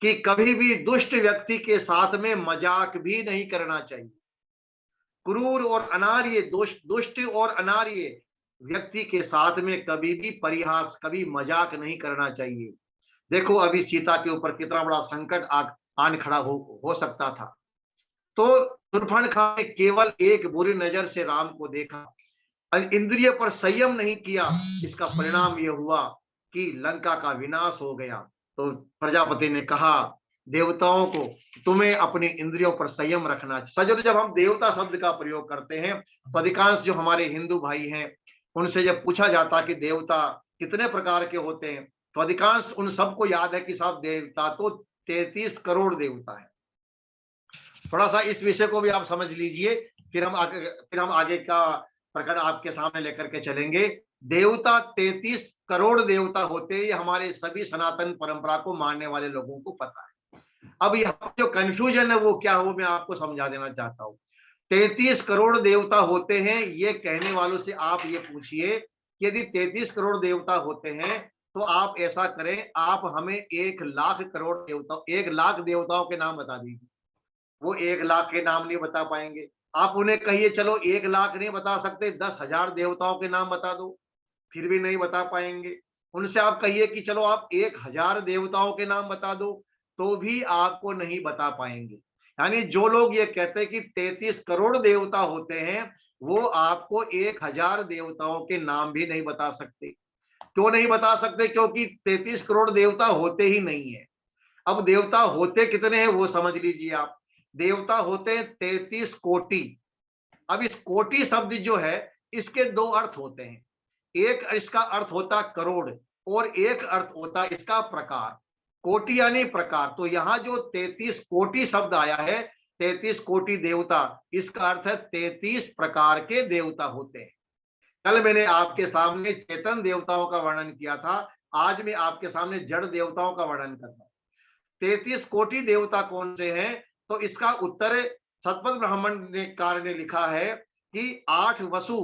कि कभी भी दुष्ट व्यक्ति के साथ में मजाक भी नहीं करना चाहिए। क्रूर और अनार्य, दुष्ट और अनार्य व्यक्ति के साथ में कभी भी परिहास, कभी मजाक नहीं करना चाहिए। देखो अभी सीता के ऊपर कितना बड़ा संकट आन खड़ा हो सकता था। तो शूर्पणखा ने केवल एक बुरी नजर से राम को देखा, इंद्रिय पर संयम नहीं किया। इसका परिणाम यह हुआ कि लंका का विनाश हो गया। तो प्रजापति ने कहा देवताओं को तुम्हें अपनी इंद्रियों पर संयम रखना चाहिए। सजन जब हम देवता शब्द का प्रयोग करते हैं तो अधिकांश जो हमारे हिंदू भाई हैं उनसे जब पूछा जाता कि देवता कितने प्रकार के होते हैं, तो अधिकांश उन सबको याद है कि साहब देवता तो 33 करोड़ देवता है। थोड़ा सा इस विषय को भी आप समझ लीजिए, फिर हम आगे का प्रकरण आपके सामने लेकर के चलेंगे। देवता 33 करोड़ देवता होते हैं, ये हमारे सभी सनातन परंपरा को मानने वाले लोगों को पता है। अब यहाँ जो कंफ्यूजन है वो क्या हो, मैं आपको समझा देना चाहता हूँ। 33 करोड़ देवता होते हैं, ये कहने वालों से आप ये पूछिए कि यदि 33 करोड़ देवता होते हैं तो आप ऐसा करें, आप हमें 1 लाख करोड़ देवता, 1 लाख देवताओं के नाम बता दीजिए। वो 1 लाख के नाम नहीं बता पाएंगे। आप उन्हें कहिए चलो 1 लाख नहीं बता सकते, 10,000 देवताओं के नाम बता दो, फिर भी नहीं बता पाएंगे। उनसे आप कहिए कि चलो आप 1,000 देवताओं के नाम बता दो, तो भी आपको नहीं बता पाएंगे। यानी जो लोग ये कहते हैं कि 33 करोड़ देवता होते हैं, वो आपको 1,000 देवताओं के नाम भी नहीं बता सकते। क्यों नहीं बता सकते? क्योंकि 33 करोड़ देवता होते ही नहीं है। अब देवता होते कितने हैं वो समझ लीजिए आप। देवता होते हैं 33 कोटि। अब इस कोटि शब्द जो है, इसके 2 अर्थ होते हैं। एक इसका अर्थ होता करोड़ और एक अर्थ होता इसका प्रकार। कोटि यानी प्रकार। तो यहाँ जो 33 कोटि शब्द आया है, 33 कोटि देवता, इसका अर्थ है 33 प्रकार के देवता होते हैं। कल मैंने आपके सामने चेतन देवताओं का वर्णन किया था, आज मैं आपके सामने जड़ देवताओं का वर्णन करता हूं। 33 कोटि देवता कौन से हैं? तो इसका उत्तर सतपथ ब्राह्मण ने कार्य ने लिखा है कि 8 वसु,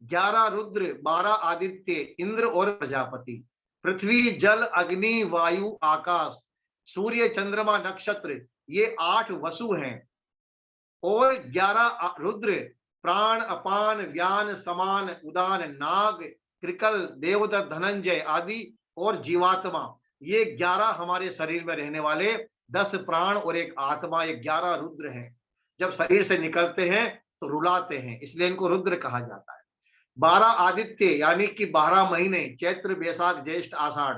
11 रुद्र, 12 आदित्य, इंद्र और प्रजापति, पृथ्वी जल अग्नि वायु आकाश, सूर्य चंद्रमा नक्षत्र, ये 8 वसु हैं। और 11 रुद्र, प्राण अपान व्यान समान उदान नाग कृकल देवदत्त धनंजय आदि और जीवात्मा, ये 11 हमारे शरीर में रहने वाले 10 प्राण और एक आत्मा, ये 11 रुद्र हैं। जब शरीर से निकलते हैं तो रुलाते हैं, इसलिए इनको रुद्र कहा जाता है। 12 आदित्य यानी कि 12 महीने, चैत्र बैसाख ज्येष्ठ आषाढ़,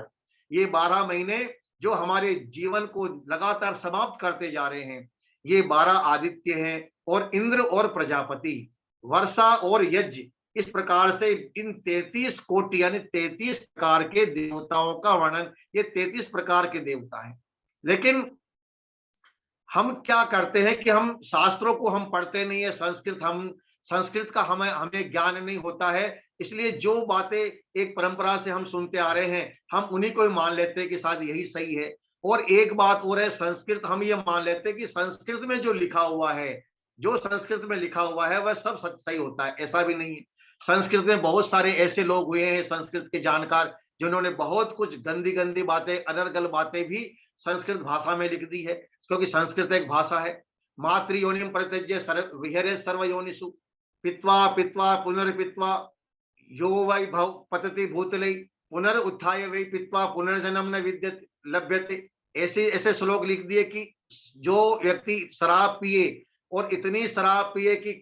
ये 12 महीने जो हमारे जीवन को लगातार समाप्त करते जा रहे हैं, ये 12 आदित्य हैं। और इंद्र और प्रजापति, वर्षा और यज्ञ, इस प्रकार से इन 33 कोटि यानी 33 प्रकार के देवताओं का वर्णन, ये 33 प्रकार के देवता हैं। लेकिन हम क्या करते हैं कि हम शास्त्रों को हम पढ़ते नहीं है, संस्कृत का हमें ज्ञान नहीं होता है, इसलिए जो बातें एक परंपरा से हम सुनते आ रहे हैं, हम उन्हीं को ही मान लेते हैं कि शायद यही सही है। और एक बात और है, संस्कृत हम ये मान लेते हैं कि संस्कृत में जो लिखा हुआ है, जो संस्कृत में लिखा हुआ है वह सब सही होता है। ऐसा भी नहीं है। संस्कृत में बहुत सारे ऐसे लोग हुए हैं, संस्कृत के जानकार, जिन्होंने बहुत कुछ गंदी गंदी बातें, अनर्गल बातें भी संस्कृत भाषा में लिख दी है, क्योंकि संस्कृत एक भाषा है। मातृयोनिम परित्यज्य विहरे सर्वयोनिषु पित्वा पित्वा पुनर्पित्वा यो वै भव पतति भूतले पुनरुत्थाय वै पित्वा पुनर्जन्म न विद्यते लभ्यते। ऐसे ऐसे श्लोक लिख दिए कि जो व्यक्ति शराब पिए और इतनी शराब पिए कि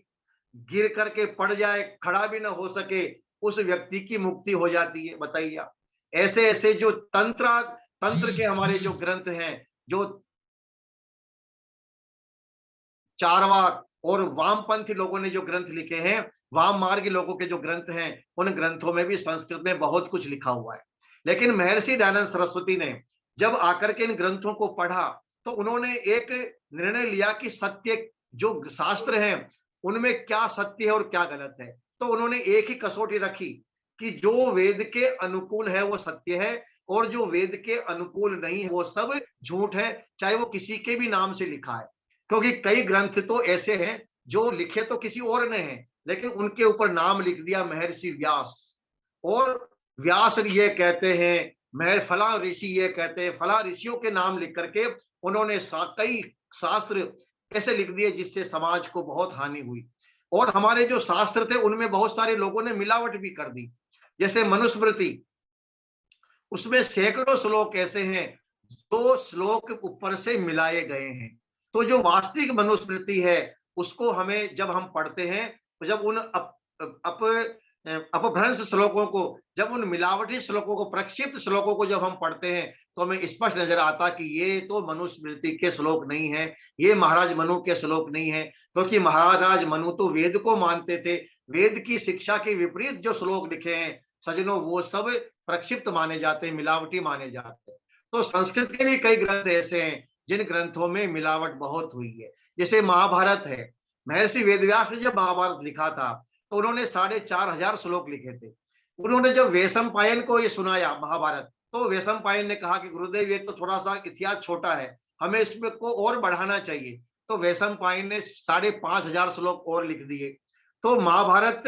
गिर करके पड़ जाए, खड़ा भी ना हो सके, उस व्यक्ति की मुक्ति हो जाती है। बताइए आप। ऐसे ऐसे जो तंत्र के हमारे जो ग्रंथ हैं, जो चारवाक और वामपंथी लोगों ने जो ग्रंथ लिखे हैं, वाम मार्गी लोगों के जो ग्रंथ हैं, उन ग्रंथों में भी संस्कृत में बहुत कुछ लिखा हुआ है। लेकिन महर्षि दयानंद सरस्वती ने जब आकर के इन ग्रंथों को पढ़ा, तो उन्होंने एक निर्णय लिया कि सत्य जो शास्त्र हैं उनमें क्या सत्य है और क्या गलत है। तो उन्होंने एक ही कसौटी रखी कि जो वेद के अनुकूल है वो सत्य है, और जो वेद के अनुकूल नहीं है वो सब झूठ है, चाहे वो किसी के भी नाम से लिखा है। क्योंकि कई ग्रंथ तो ऐसे हैं जो लिखे तो किसी और ने हैं, लेकिन उनके ऊपर नाम लिख दिया महर्षि व्यास, और व्यास ये कहते हैं, फला ऋषि ये कहते हैं, फला ऋषियों के नाम लिख करके उन्होंने कई शास्त्र ऐसे लिख दिए जिससे समाज को बहुत हानि हुई। और हमारे जो शास्त्र थे उनमें बहुत सारे लोगों ने मिलावट भी कर दी। जैसे मनुस्मृति, उसमें सैकड़ों श्लोक ऐसे हैं जो श्लोक ऊपर से मिलाए गए हैं। तो जो वास्तविक मनुस्मृति है उसको हमें जब हम पढ़ते हैं, तो जब उन अपभ्रंश श्लोकों को, जब उन मिलावटी श्लोकों को, प्रक्षिप्त श्लोकों को जब हम पढ़ते हैं, तो हमें स्पष्ट नजर आता कि ये तो मनुस्मृति के श्लोक नहीं है, ये महाराज मनु के श्लोक नहीं है। क्योंकि महाराज मनु तो वेद को मानते थे, वेद की शिक्षा के विपरीत जो श्लोक लिखे हैं सजनों वो सब प्रक्षिप्त माने जाते हैं, मिलावटी माने जाते हैं। तो संस्कृत के भी कई ग्रंथ ऐसे हैं जिन ग्रंथों में मिलावट बहुत हुई है। जैसे महाभारत है, महर्षि वेदव्यास ने जब महाभारत लिखा था तो उन्होंने 4,500 श्लोक लिखे थे। उन्होंने जब वैशंपायन को ये सुनाया महाभारत, तो वैशंपायन ने कहा कि गुरुदेव ये तो थोड़ा सा इतिहास छोटा है, हमें इसमें को और बढ़ाना चाहिए। तो वैशंपायन ने 5,500 श्लोक और लिख दिए। तो महाभारत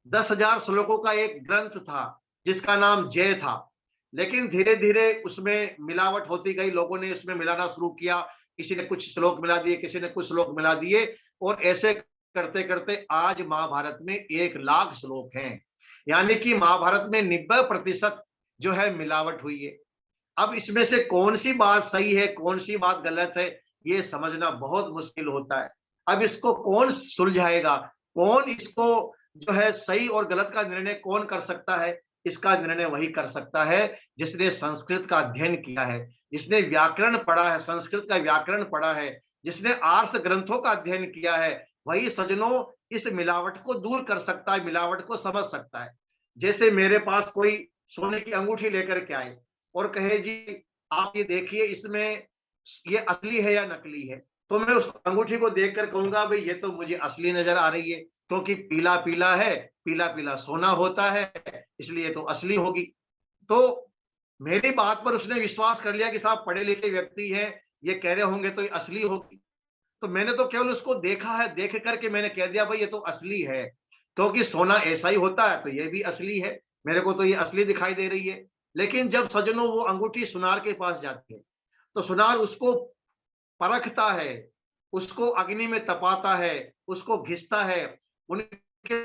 10,000 श्लोकों का एक ग्रंथ था जिसका नाम जय था। लेकिन धीरे धीरे उसमें मिलावट होती गई, लोगों ने इसमें मिलाना शुरू किया, किसी ने कुछ श्लोक मिला दिए, किसी ने कुछ श्लोक मिला दिए, और ऐसे करते करते आज महाभारत में 1,00,000 श्लोक हैं। यानी कि महाभारत में 90% जो है मिलावट हुई है। अब इसमें से कौन सी बात सही है, कौन सी बात गलत है, ये समझना बहुत मुश्किल होता है। अब इसको कौन सुलझाएगा, कौन इसको जो है सही और गलत का निर्णय कौन कर सकता है? इसका निर्णय वही कर सकता है जिसने संस्कृत का अध्ययन किया है, जिसने व्याकरण पढ़ा है, संस्कृत का व्याकरण पढ़ा है, जिसने आर्ष ग्रंथों का अध्ययन किया है। वही सजनों इस मिलावट को दूर कर सकता है, मिलावट को समझ सकता है। जैसे मेरे पास कोई सोने की अंगूठी लेकर के आए और कहे जी आप ये देखिए इसमें ये असली है या नकली है, तो मैं उस अंगूठी को देखकर कहूंगा भाई ये तो मुझे असली नजर आ रही है, क्योंकि पीला पीला है, पीला पीला सोना होता है, इसलिए तो असली होगी। तो मेरी बात पर उसने विश्वास कर लिया कि साहब पढ़े लिखे व्यक्ति हैं, ये कह रहे होंगे तो ये असली होगी। तो मैंने तो केवल उसको देखा है, देख करके मैंने कह दिया भाई ये तो असली है, क्योंकि सोना ऐसा ही होता है, तो ये भी असली है, मेरे को तो ये असली दिखाई दे रही है। लेकिन जब सजनों वो अंगूठी सुनार के पास जाती है तो सुनार उसको परखता है, उसको अग्नि में तपाता है, उसको घिसता है, उनके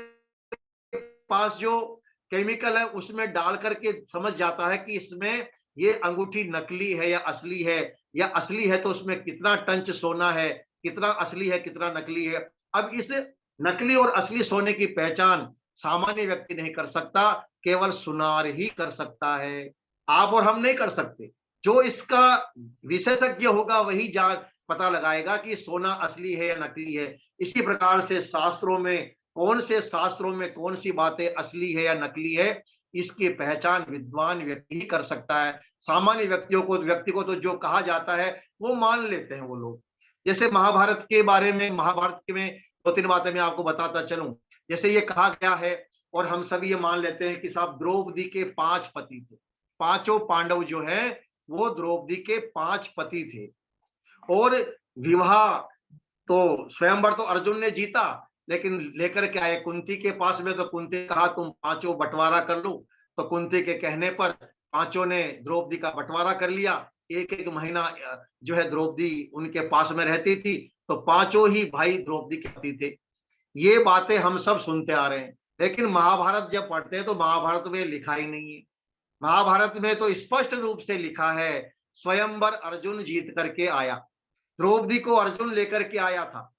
पास जो केमिकल है उसमें डाल करके समझ जाता है कि इसमें ये अंगूठी नकली है या असली है, या असली है तो उसमें कितना टंच सोना है, कितना असली है, कितना नकली है। अब इस नकली और असली सोने की पहचान सामान्य व्यक्ति नहीं कर सकता, केवल सुनार ही कर सकता है। आप और हम नहीं कर सकते। जो इसका विशेषज्ञ होगा वही जान पता लगाएगा कि सोना असली है या नकली है। इसी प्रकार से शास्त्रों में कौन सी बातें असली है या नकली है, इसकी पहचान विद्वान व्यक्ति ही कर सकता है। सामान्य व्यक्ति को तो जो कहा जाता है वो मान लेते हैं वो लोग। जैसे महाभारत के बारे में, महाभारत में 2-3 बातें मैं आपको बताता चलूं। जैसे ये कहा गया है और हम सभी ये मान लेते हैं कि साहब द्रौपदी के 5 पति थे, पांचों पांडव जो है वो द्रौपदी के 5 पति थे। और विवाह तो स्वयंवर तो अर्जुन ने जीता, लेकिन लेकर के आए कुंती के पास में, तो कुंती ने कहा तुम पांचों बंटवारा कर लो। तो कुंती के कहने पर पांचों ने द्रौपदी का बंटवारा कर लिया। एक एक महीना जो है द्रौपदी उनके पास में रहती थी, तो पांचों ही भाई द्रौपदी के पति थे। ये बातें हम सब सुनते आ रहे हैं, लेकिन महाभारत जब पढ़ते हैं तो महाभारत में लिखा ही नहीं है। महाभारत में तो स्पष्ट रूप से लिखा है स्वयंवर अर्जुन जीत करके आया, द्रौपदी को अर्जुन लेकर के आया था।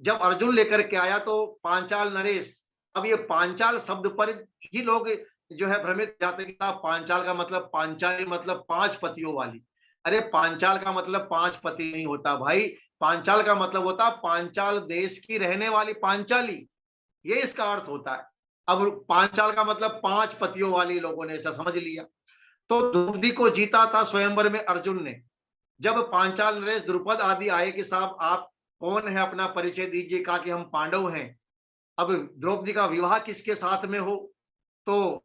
जब अर्जुन लेकर के आया तो पांचाल नरेश, अब ये पांचाल शब्द पर ही लोग जो है भ्रमित जाते हैं कि पांचाल का मतलब पांचाली मतलब 5 पतियों वाली। अरे पांचाल का मतलब 5 पति नहीं होता भाई, पांचाल का मतलब होता पांचाल देश की रहने वाली पांचाली, ये इसका अर्थ होता है। अब पांचाल का मतलब 5 पतियों वाली लोगों ने ऐसा समझ लिया। तो द्रौपदी को जीता था स्वयंवर में अर्जुन ने। जब पांचाल नरेश द्रुपद आदि आए कि साहब आप कौन है, अपना परिचय दीजिए, कहा कि हम पांडव हैं। अब द्रौपदी का विवाह किसके साथ में हो, तो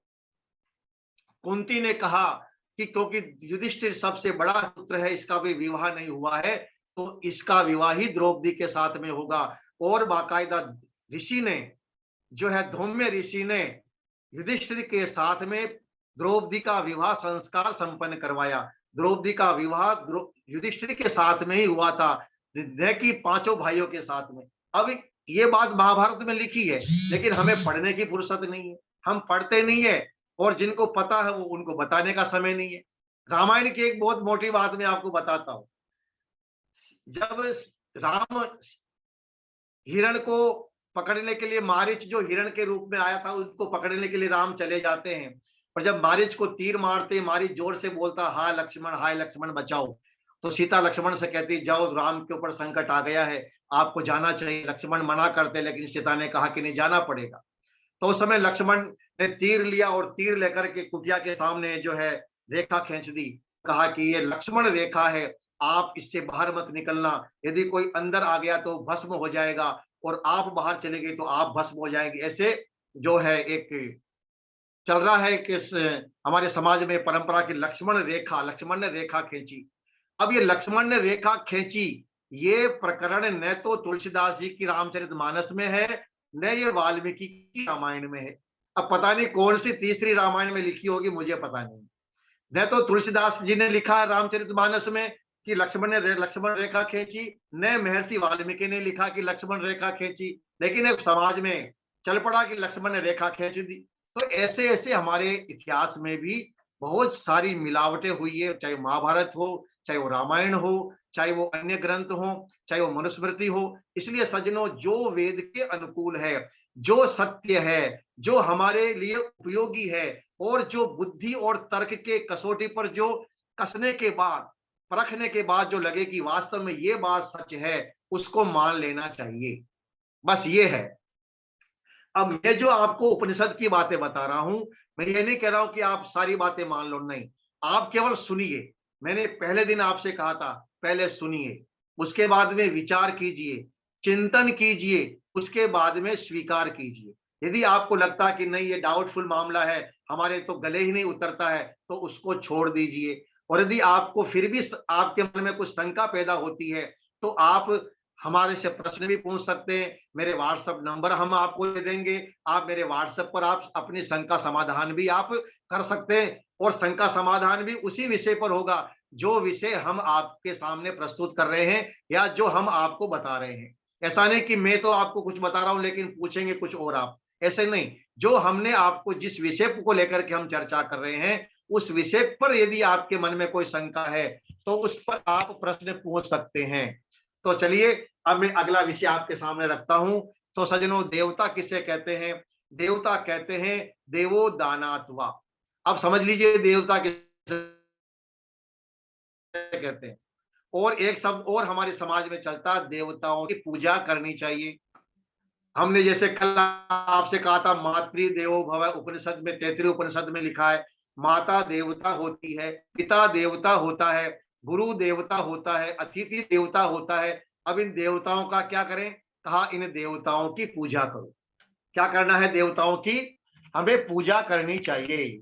कुंती ने कहा कि क्योंकि युधिष्ठिर सबसे बड़ा पुत्र है, इसका भी विवाह नहीं हुआ है, तो इसका विवाह ही द्रौपदी के साथ में होगा। और बाकायदा ऋषि ने जो है धौम्य ऋषि ने युधिष्ठिर के साथ में द्रौपदी का विवाह संस्कार संपन्न करवाया। द्रौपदी का विवाह युधिष्ठिर के साथ में ही हुआ था, न कि पांचों भाइयों के साथ में। अब ये बात महाभारत में लिखी है, लेकिन हमें पढ़ने की फुर्सत नहीं है, हम पढ़ते नहीं है, और जिनको पता है वो उनको बताने का समय नहीं है। रामायण की एक बहुत मोटी बात मैं आपको बताता हूं। जब राम हिरण को पकड़ने के लिए, मारीच जो हिरण के रूप में आया था, उसको पकड़ने के लिए राम चले जाते हैं, और जब मारीच को तीर मारते, मारीच जोर से बोलता हाय लक्ष्मण बचाओ। तो सीता लक्ष्मण से कहती जाओ राम के ऊपर संकट आ गया है, आपको जाना चाहिए। लक्ष्मण मना करते, लेकिन सीता ने कहा कि नहीं जाना पड़ेगा। तो उस समय लक्ष्मण ने तीर लिया और तीर लेकर के कुटिया के सामने जो है रेखा खींच दी, कहा कि ये लक्ष्मण रेखा है, आप इससे बाहर मत निकलना, यदि कोई अंदर आ गया तो भस्म हो जाएगा और आप बाहर चले गए तो आप भस्म हो जाएंगे। ऐसे जो है एक चल रहा है कि हमारे समाज में परंपरा की लक्ष्मण ने रेखा खींची। अब ये लक्ष्मण ने रेखा खींची, ये प्रकरण न तो तुलसीदास जी की रामचरितमानस में है, न ये वाल्मीकि की रामायण में है। अब पता नहीं कौन सी तीसरी रामायण में लिखी होगी, मुझे पता नहीं। न तो तुलसीदास जी ने लिखा है रामचरितमानस में कि लक्ष्मण रेखा खींची, न महर्षि वाल्मीकि ने लिखा कि लक्ष्मण रेखा खींची, लेकिन एक समाज में चल पड़ा कि लक्ष्मण ने रेखा खींच दी। तो ऐसे ऐसे हमारे इतिहास में भी बहुत सारी मिलावटें हुई है, चाहे महाभारत हो, चाहे वो रामायण हो, चाहे वो अन्य ग्रंथ हो, चाहे वो मनुस्मृति हो। इसलिए सज्जनों, जो वेद के अनुकूल है, जो सत्य है, जो हमारे लिए उपयोगी है, और जो बुद्धि और तर्क के कसौटी पर जो कसने के बाद, परखने के बाद जो लगे कि वास्तव में ये बात सच है, उसको मान लेना चाहिए। बस ये है। अब मैं जो आपको उपनिषद की बातें बता रहा हूं, मैं ये नहीं कह रहा हूं कि आप सारी बातें मान लो, नहीं, आप केवल सुनिए। मैंने पहले दिन आपसे कहा था, पहले सुनिए, उसके बाद में विचार कीजिए, चिंतन कीजिए, उसके बाद में स्वीकार कीजिए। यदि आपको लगता कि नहीं ये डाउटफुल मामला है, हमारे तो गले ही नहीं उतरता है, तो उसको छोड़ दीजिए। और यदि आपको फिर भी आपके मन में कुछ शंका पैदा होती है, तो आप हमारे से प्रश्न भी पूछ सकते हैं। मेरे व्हाट्सएप नंबर हम आपको दे देंगे, आप मेरे व्हाट्सएप पर आप अपनी शंका समाधान भी आप कर सकते हैं, और शंका समाधान भी उसी विषय पर होगा जो विषय हम आपके सामने प्रस्तुत कर रहे हैं या जो हम आपको बता रहे हैं। ऐसा नहीं कि मैं तो आपको कुछ बता रहा हूं लेकिन पूछेंगे कुछ और आप, ऐसे नहीं। जो हमने आपको जिस विषय को लेकर के हम चर्चा कर रहे हैं, उस विषय पर यदि आपके मन में कोई शंका है तो उस पर आप प्रश्न पूछ सकते हैं। तो चलिए, अब मैं अगला विषय आपके सामने रखता हूं। तो सज्जनों, देवता किसे कहते हैं? देवता कहते हैं देवो दानात्वा। अब समझ लीजिए देवता किसे कहते हैं। और एक शब्द और हमारे समाज में चलता है, देवताओं की पूजा करनी चाहिए। हमने जैसे कल आपसे कहा था, मातृ देवो भव, उपनिषद में 33 उपनिषद में लिखा है, माता देवता होती है, पिता देवता होता है, गुरु देवता होता है, अतिथि देवता होता है। अब इन देवताओं का क्या करें? कहा इन देवताओं की पूजा करो। क्या करना है? देवताओं की हमें पूजा करनी चाहिए।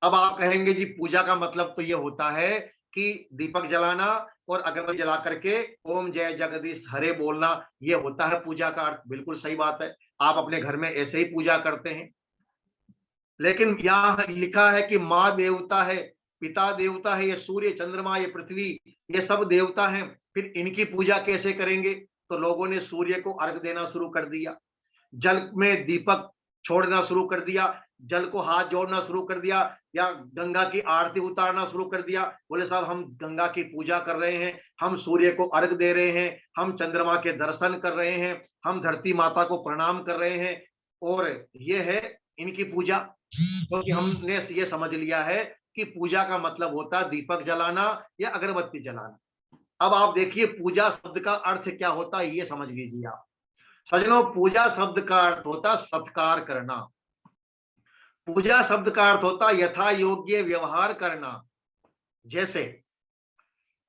अब आप कहेंगे जी पूजा का मतलब तो ये होता है कि दीपक जलाना और अगरबत्ती जला करके ओम जय जगदीश हरे बोलना, ये होता है पूजा का अर्थ। बिल्कुल सही बात है, आप अपने घर में ऐसे ही पूजा करते हैं। लेकिन यहाँ लिखा है कि माँ देवता है, पिता देवता है, ये सूर्य चंद्रमा ये पृथ्वी ये सब देवता हैं, फिर इनकी पूजा कैसे करेंगे? तो लोगों ने सूर्य को अर्घ देना शुरू कर दिया, जल में दीपक छोड़ना शुरू कर दिया, जल को हाथ जोड़ना शुरू कर दिया, या गंगा की आरती उतारना शुरू कर दिया। बोले साहब हम गंगा की पूजा कर रहे हैं, हम सूर्य को अर्घ दे रहे हैं, हम चंद्रमा के दर्शन कर रहे हैं, हम धरती माता को प्रणाम कर रहे हैं, और ये है इनकी पूजा। क्योंकि हमने ये समझ लिया है कि पूजा का मतलब होता है दीपक जलाना या अगरबत्ती जलाना। अब आप देखिए पूजा शब्द का अर्थ क्या होता है, ये समझ लीजिए आप सज्जनों। पूजा शब्द का अर्थ होता सत्कार करना। पूजा शब्द का अर्थ होता यथा योग्य व्यवहार करना। जैसे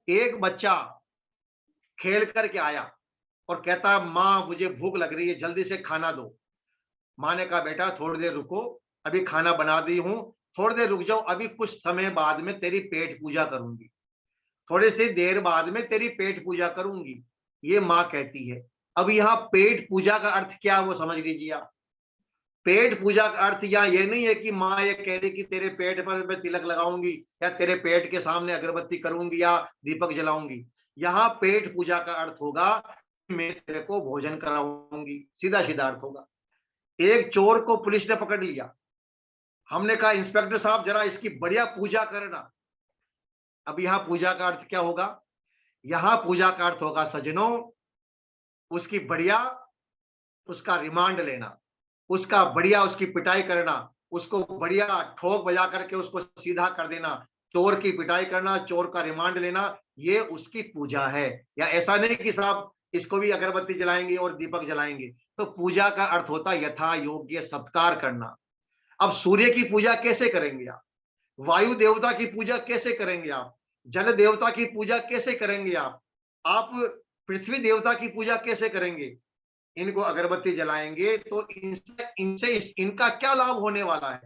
एक बच्चा खेल करके आया और कहता माँ मुझे भूख लग रही है, जल्दी से खाना दो। माँ ने कहा बेटा थोड़ी देर रुको, अभी खाना बना दी हूं, थोड़ी देर रुक जाओ, अभी कुछ समय बाद में तेरी पेट पूजा करूंगी, थोड़ी सी देर बाद में तेरी पेट पूजा करूंगी, ये माँ कहती है। अब यहाँ पेट पूजा का अर्थ क्या है वो समझ लीजिए आप। पेट पूजा का अर्थ यहाँ ये नहीं है कि माँ ये कह रही कि तेरे पेट पर मैं तिलक लगाऊंगी या तेरे पेट के सामने अगरबत्ती करूंगी या दीपक जलाऊंगी। यहाँ पेट पूजा का अर्थ होगा मैं तेरे को भोजन कराऊंगी, सीधा सीधा अर्थ होगा। एक चोर को पुलिस ने पकड़ लिया, हमने कहा इंस्पेक्टर साहब जरा इसकी बढ़िया पूजा करना। अब यहाँ पूजा का अर्थ क्या होगा? यहाँ पूजा का अर्थ होगा सज्जनों उसकी बढ़िया उसका रिमांड लेना, उसका बढ़िया उसकी पिटाई करना, उसको बढ़िया ठोक बजा करके उसको सीधा कर देना। चोर की पिटाई करना, चोर का रिमांड लेना, ये उसकी पूजा है। या ऐसा नहीं कि साहब इसको भी अगरबत्ती जलाएंगे और दीपक जलाएंगे। तो पूजा का अर्थ होता है यथा योग्य सत्कार करना। अब सूर्य की पूजा कैसे करेंगे आप? वायु देवता की पूजा कैसे करेंगे आप? जल देवता की पूजा कैसे करेंगे आप? आप पृथ्वी देवता की पूजा कैसे करेंगे? इनको अगरबत्ती जलाएंगे तो इनसे इनका क्या लाभ होने वाला है?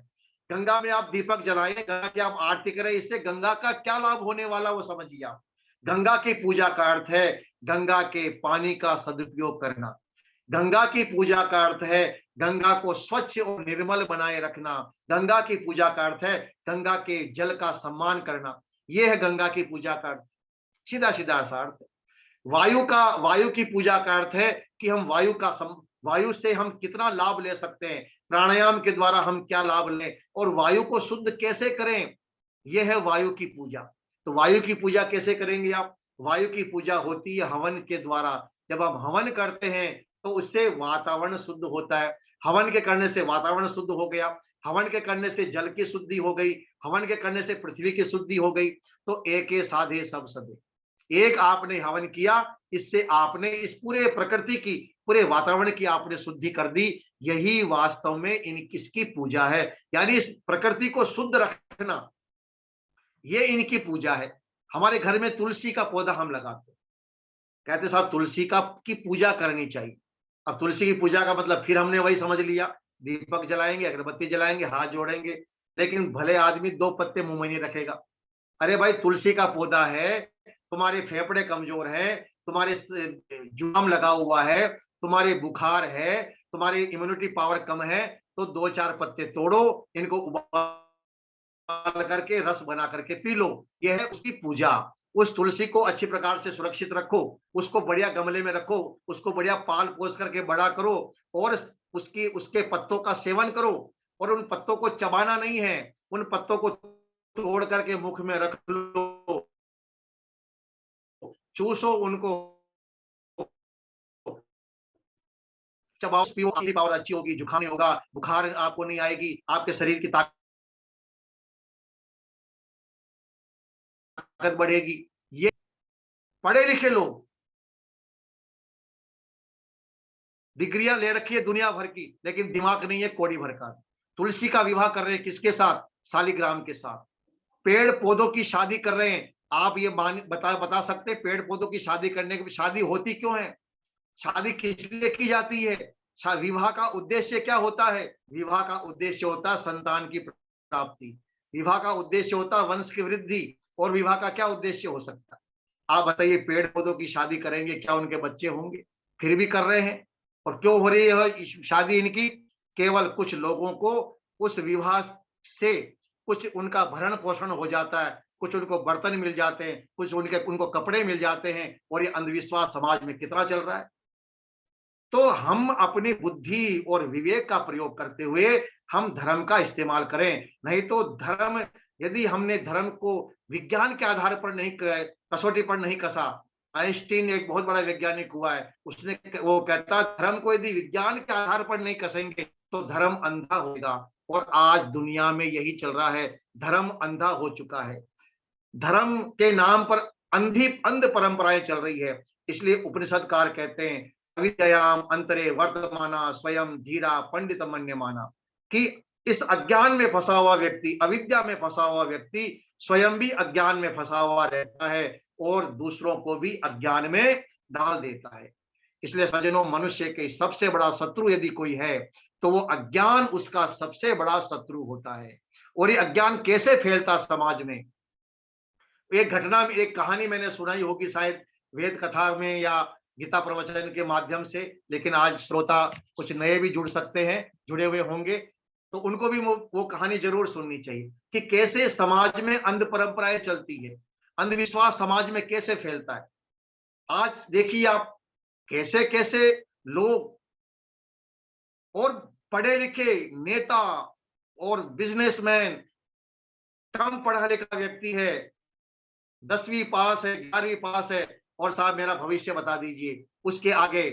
गंगा में आप दीपक जलाएं, गंगा की आप आरती करें, इससे गंगा का क्या लाभ होने वाला वो समझिए आप। गंगा की पूजा का अर्थ है गंगा के पानी का सदुपयोग करना। गंगा की पूजा का अर्थ है गंगा को स्वच्छ और निर्मल बनाए रखना। गंगा की पूजा का अर्थ है गंगा के जल का सम्मान करना। यह है गंगा की पूजा का अर्थ, सीधा सीधा सा अर्थ। वायु की पूजा का अर्थ है कि हम वायु से हम कितना लाभ ले सकते हैं, प्राणायाम के द्वारा हम क्या लाभ लें और वायु को शुद्ध कैसे करें, यह है वायु की पूजा। तो वायु की पूजा कैसे करेंगे आप? वायु की पूजा होती है हवन के द्वारा। जब आप हवन करते हैं तो उससे वातावरण शुद्ध होता है। हवन के करने से वातावरण शुद्ध हो गया, हवन के करने से जल की शुद्धि हो गई, हवन के करने से पृथ्वी की शुद्धि हो गई। तो एक साधे सब सदे, एक आपने हवन किया, इससे आपने इस पूरे प्रकृति की, पूरे वातावरण की आपने शुद्धि कर दी। यही वास्तव में किसकी पूजा है, यानी इस प्रकृति को शुद्ध रखना, ये इनकी पूजा है। हमारे घर में तुलसी का पौधा हम लगाते हैं, कहते साहब तुलसी की पूजा करनी चाहिए। अब तुलसी की पूजा का मतलब फिर हमने वही समझ लिया, दीपक जलाएंगे, अगरबत्ती जलाएंगे, हाथ जोड़ेंगे, लेकिन भले आदमी 2 पत्ते मुंह में नहीं रखेगा। अरे भाई तुलसी का पौधा है, तुम्हारे फेफड़े कमजोर है, तुम्हारे जुकाम लगा हुआ है, तुम्हारे बुखार है, तुम्हारी इम्यूनिटी पावर कम है, तो 2-4 पत्ते तोड़ो, इनको उबाल करके रस बना करके पी लो। यह है उसकी पूजा। उस तुलसी को अच्छी प्रकार से सुरक्षित रखो, उसको बढ़िया गमले में रखो, उसको बढ़िया पाल पोस करके बड़ा करो और उसके पत्तों का सेवन करो। और उन पत्तों को चबाना नहीं है, उन पत्तों को तोड़ करके मुख में रख लो, चूसो उनको, चबाओ, पियो, आपकी पावर अच्छी होगी, जुकाम नहीं होगा, बुखार आपको नहीं आएगी, आपके शरीर की ताकत बढ़ेगी। ये पढ़े लिखे लोग डिग्रियां ले रखी है दुनिया भर की, लेकिन दिमाग नहीं है कौड़ी भर का। तुलसी का विवाह कर रहे हैं किसके साथ? शालिग्राम के साथ। पेड़ पौधों की शादी कर रहे हैं। आप ये बता सकते हैं पेड़ पौधों की शादी करने की शादी होती क्यों है? शादी किस लिए की जाती है? विवाह का उद्देश्य क्या होता है? विवाह का उद्देश्य होता है संतान की प्राप्ति, विवाह का उद्देश्य होता है वंश की वृद्धि। और विवाह का क्या उद्देश्य हो सकता है? आप बताइए, पेड़ पौधों की शादी करेंगे, क्या उनके बच्चे होंगे? फिर भी कर रहे हैं। और क्यों हो रही है शादी इनकी? केवल कुछ लोगों को उस विवाह से कुछ उनका भरण पोषण हो जाता है, कुछ उनको बर्तन मिल जाते हैं, कुछ उनको कपड़े मिल जाते हैं। और ये अंधविश्वास समाज में कितना चल रहा है। तो हम अपनी बुद्धि और विवेक का प्रयोग करते हुए हम धर्म का इस्तेमाल करें। नहीं तो धर्म, यदि हमने धर्म को विज्ञान के आधार पर नहीं, कसौटी पर नहीं कसा। आइंस्टीन एक बहुत बड़ा वैज्ञानिक हुआ है, वो कहता धर्म को यदि विज्ञान के आधार पर नहीं कसेंगे तो धर्म अंधा होगा। और आज दुनिया में यही चल रहा है, धर्म अंधा हो चुका है। धर्म के नाम पर अंध परंपराएं चल रही है। इसलिए उपनिषदकार कहते हैं अविद्यायाम अंतरे वर्तमाना स्वयं धीरा पंडित मन्यमाना, कि इस अज्ञान में फंसा हुआ व्यक्ति, अविद्या में फंसा हुआ व्यक्ति स्वयं भी अज्ञान में फंसा हुआ रहता है और दूसरों को भी अज्ञान में डाल देता है। इसलिए सज्जनों, मनुष्य के सबसे बड़ा शत्रु यदि कोई है तो वो अज्ञान उसका सबसे बड़ा शत्रु होता है। और ये अज्ञान कैसे फैलता समाज में? एक घटना, एक कहानी मैंने सुनाई होगी शायद वेद कथा में या गीता प्रवचन के माध्यम से, लेकिन आज श्रोता कुछ नए भी जुड़ सकते हैं, जुड़े हुए होंगे, तो उनको भी वो कहानी जरूर सुननी चाहिए कि कैसे समाज में अंध परंपराएं चलती है, अंधविश्वास समाज में कैसे फैलता है। आज देखिए आप, कैसे कैसे लोग और पढ़े लिखे नेता और बिजनेसमैन, कम पढ़ा लिखा व्यक्ति है, 10वीं पास है, 11वीं पास है, और साहब मेरा भविष्य बता दीजिए, उसके आगे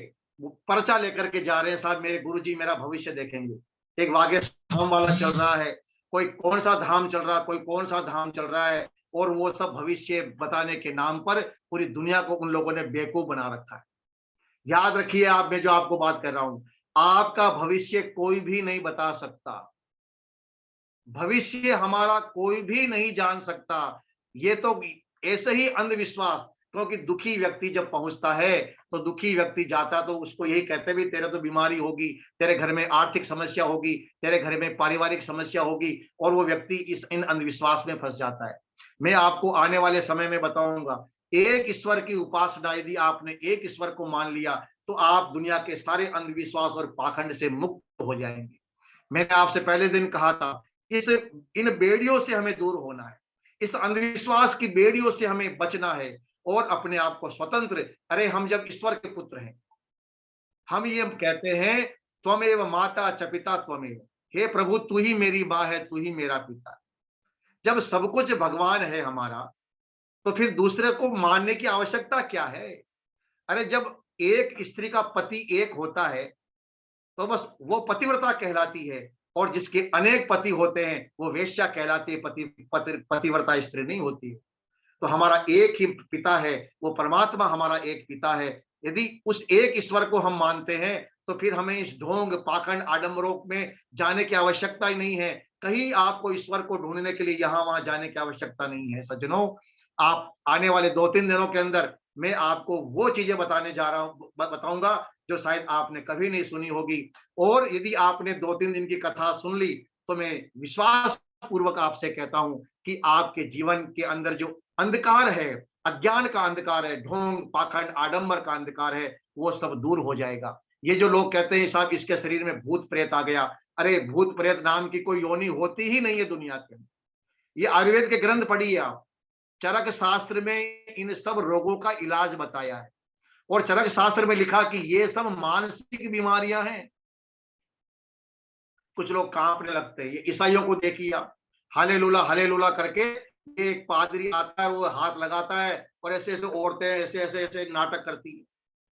पर्चा लेकर के जा रहे हैं, साहब मेरे गुरुजी मेरा भविष्य देखेंगे। एक वागे धाम वाला चल रहा है, कोई कौन सा धाम चल रहा है, कोई कौन सा धाम चल रहा है, और वो सब भविष्य बताने के नाम पर पूरी दुनिया को उन लोगों ने बेवकूफ बना रखा है। याद रखिए, आप मैं जो आपको बात कर रहा हूं, आपका भविष्य कोई भी नहीं बता सकता, भविष्य हमारा कोई भी नहीं जान सकता। ये तो ऐसे ही अंधविश्वास, क्योंकि दुखी व्यक्ति जब पहुंचता है तो दुखी व्यक्ति जाता तो उसको यही कहते भी तेरे तो बीमारी होगी, तेरे घर में आर्थिक समस्या होगी, तेरे घर में पारिवारिक समस्या होगी, और वो व्यक्ति इन अंधविश्वास में फंस जाता है। मैं आपको आने वाले समय में बताऊंगा, एक ईश्वर की उपासना, यदि आपने एक ईश्वर को मान लिया तो आप दुनिया के सारे अंधविश्वास और पाखंड से मुक्त हो जाएंगे। मैंने आपसे पहले दिन कहा था, इस इन बेड़ियों से हमें दूर होना है, इस अंधविश्वास की बेड़ियों से हमें बचना है और अपने आप को स्वतंत्र। अरे हम जब ईश्वर के पुत्र हैं, हम ये कहते हैं त्वमेव माता च पिता त्वमेव, हे प्रभु तू ही मेरी माँ है, तू ही मेरा पिता है। जब सब कुछ भगवान है हमारा, तो फिर दूसरे को मानने की आवश्यकता क्या है? अरे जब एक स्त्री का पति एक होता है तो बस वो पतिव्रता कहलाती है, और जिसके अनेक पति होते हैं वो वेश्या कहलाती है, पतिव्रता स्त्री नहीं होती है। तो हमारा एक ही पिता है, वो परमात्मा हमारा एक पिता है। यदि उस एक ईश्वर को हम मानते हैं तो फिर हमें इस ढोंग पाखंड आडंबरों में जाने की आवश्यकता ही नहीं है। कहीं आपको ईश्वर को ढूंढने के लिए यहाँ वहां जाने की आवश्यकता नहीं है। सज्जनों, आप आने वाले 2-3 दिनों के अंदर मैं आपको वो चीजें बताने जा रहा हूँ, बताऊंगा जो शायद आपने कभी नहीं सुनी होगी। और यदि आपने 2-3 दिन की कथा सुन ली तो मैं विश्वास पूर्वक आपसे कहता हूं कि आपके जीवन के अंदर जो अंधकार है, अज्ञान का अंधकार है, ढोंग पाखंड आडंबर का अंधकार है, वो सब दूर हो जाएगा। ये जो लोग कहते हैं साहब इसके शरीर में भूत प्रेत आ गया, अरे भूत प्रेत नाम की कोई योनि होती ही नहीं है दुनिया के अंदर। ये आयुर्वेद के ग्रंथ पढ़िए आप, चरक शास्त्र में इन सब रोगों का इलाज बताया है, और चरक शास्त्र में लिखा कि ये सब मानसिक बीमारियां हैं। कुछ लोग कांपने लगते हैं, ये ईसाइयों को देखिए आप, हालेलुया हालेलुया करके ये एक पादरी आता है, वो हाथ लगाता है और ऐसे ऐसे औरतें ऐसे ऐसे ऐसे नाटक करती है।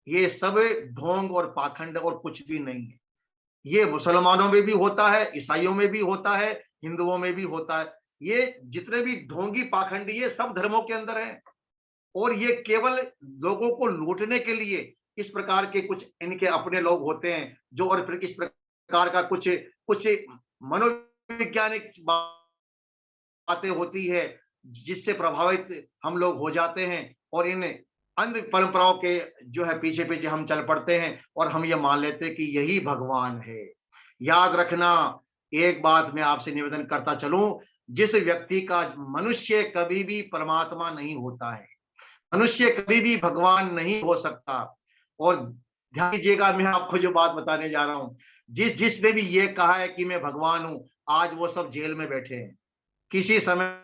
ये सब ढोंग और पाखंड और कुछ भी नहीं है। ये मुसलमानों में भी होता है, ईसाइयों में भी होता है, हिंदुओं में भी होता है। ये जितने भी ढोंगी पाखंडी ये सब धर्मों के अंदर है, और ये केवल लोगों को लूटने के लिए इस प्रकार के कुछ इनके अपने लोग होते हैं जो, और फिर इस प्रकार का कुछ कुछ मनोवैज्ञानिक बातें होती है जिससे प्रभावित हम लोग हो जाते हैं, और इन अंध परंपराओं के जो है पीछे पीछे हम चल पड़ते हैं और हम ये मान लेते हैं कि यही भगवान है। याद रखना, एक बात मैं आपसे निवेदन करता चलूं, जिस व्यक्ति का मनुष्य कभी भी परमात्मा नहीं होता है, मनुष्य कभी भी भगवान नहीं हो सकता। और ध्यान दीजिएगा, मैं आपको जो बात बताने जा रहा हूं, जिसने भी ये कहा है कि मैं भगवान हूं, आज वो सब जेल में बैठे हैं। किसी समय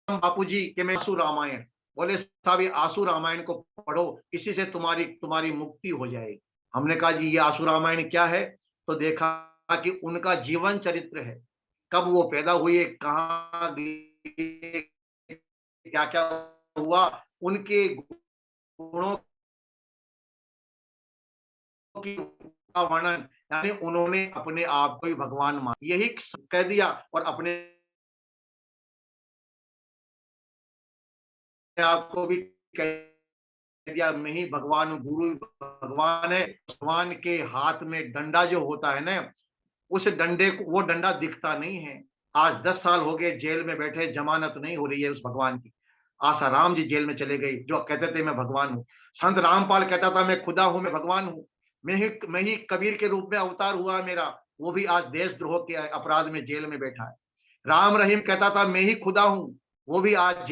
बापूजी के मैं आंसू रामायण बोले, साहब ये आंसू रामायण को पढ़ो, इसी से तुम्हारी तुम्हारी मुक्ति हो जाएगी। हमने कहा जी ये आंसू रामायण क्या है? तो देखा कि उनका जीवन चरित्र है, कब वो पैदा हुए, कहाँ गए, क्या क्या हुआ, उनके गुणों की का वर्णन, यानी उन्होंने अपने आप को ही भगवान मान यही कह दिया, और अपने आपको भी कह दिया मैं ही भगवान हूँ, गुरु भगवान है। भगवान के हाथ में डंडा जो होता है ना, उस डंडे को, वो डंडा दिखता नहीं है। आज 10 साल हो गए जेल में बैठे, जमानत नहीं हो रही है उस भगवान की। आशा राम जी जेल में चले गए जो कहते थे मैं भगवान हूँ। संत रामपाल कहता था मैं खुदा हूँ, मैं भगवान हूँ, मैं ही कबीर के रूप में अवतार हुआ मेरा, वो भी आज देशद्रोह के अपराध में जेल में बैठा है। राम रहीम कहता था मैं ही खुदा हूँ, वो भी आज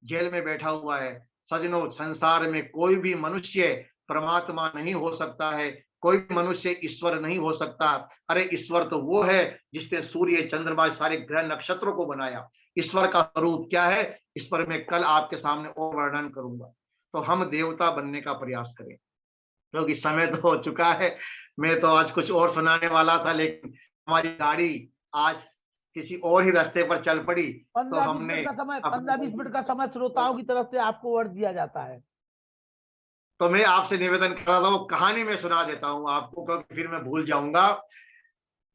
जेल में बैठा हुआ है। सजनों, संसार में कोई भी मनुष्य परमात्मा नहीं हो सकता है, कोई मनुष्य ईश्वर नहीं हो सकता। अरे ईश्वर तो वो है जिसने सूर्य चंद्रमा सारे ग्रह नक्षत्रों को बनाया। ईश्वर का स्वरूप क्या है, इस पर मैं कल आपके सामने और वर्णन करूंगा। तो हम देवता बनने का प्रयास करें, क्योंकि समय तो हो चुका है। मैं तो आज कुछ और सुनाने वाला था, लेकिन हमारी गाड़ी आज किसी और ही रास्ते पर चल पड़ी, तो 15-20 हमने मिनट का समय 15-20 मिनट का समय श्रोताओं की तरफ से आपको वर्ड दिया जाता है। तो मैं आपसे निवेदन कर रहा था, वो कहानी में सुना देता हूं आपको, क्योंकि फिर मैं भूल जाऊंगा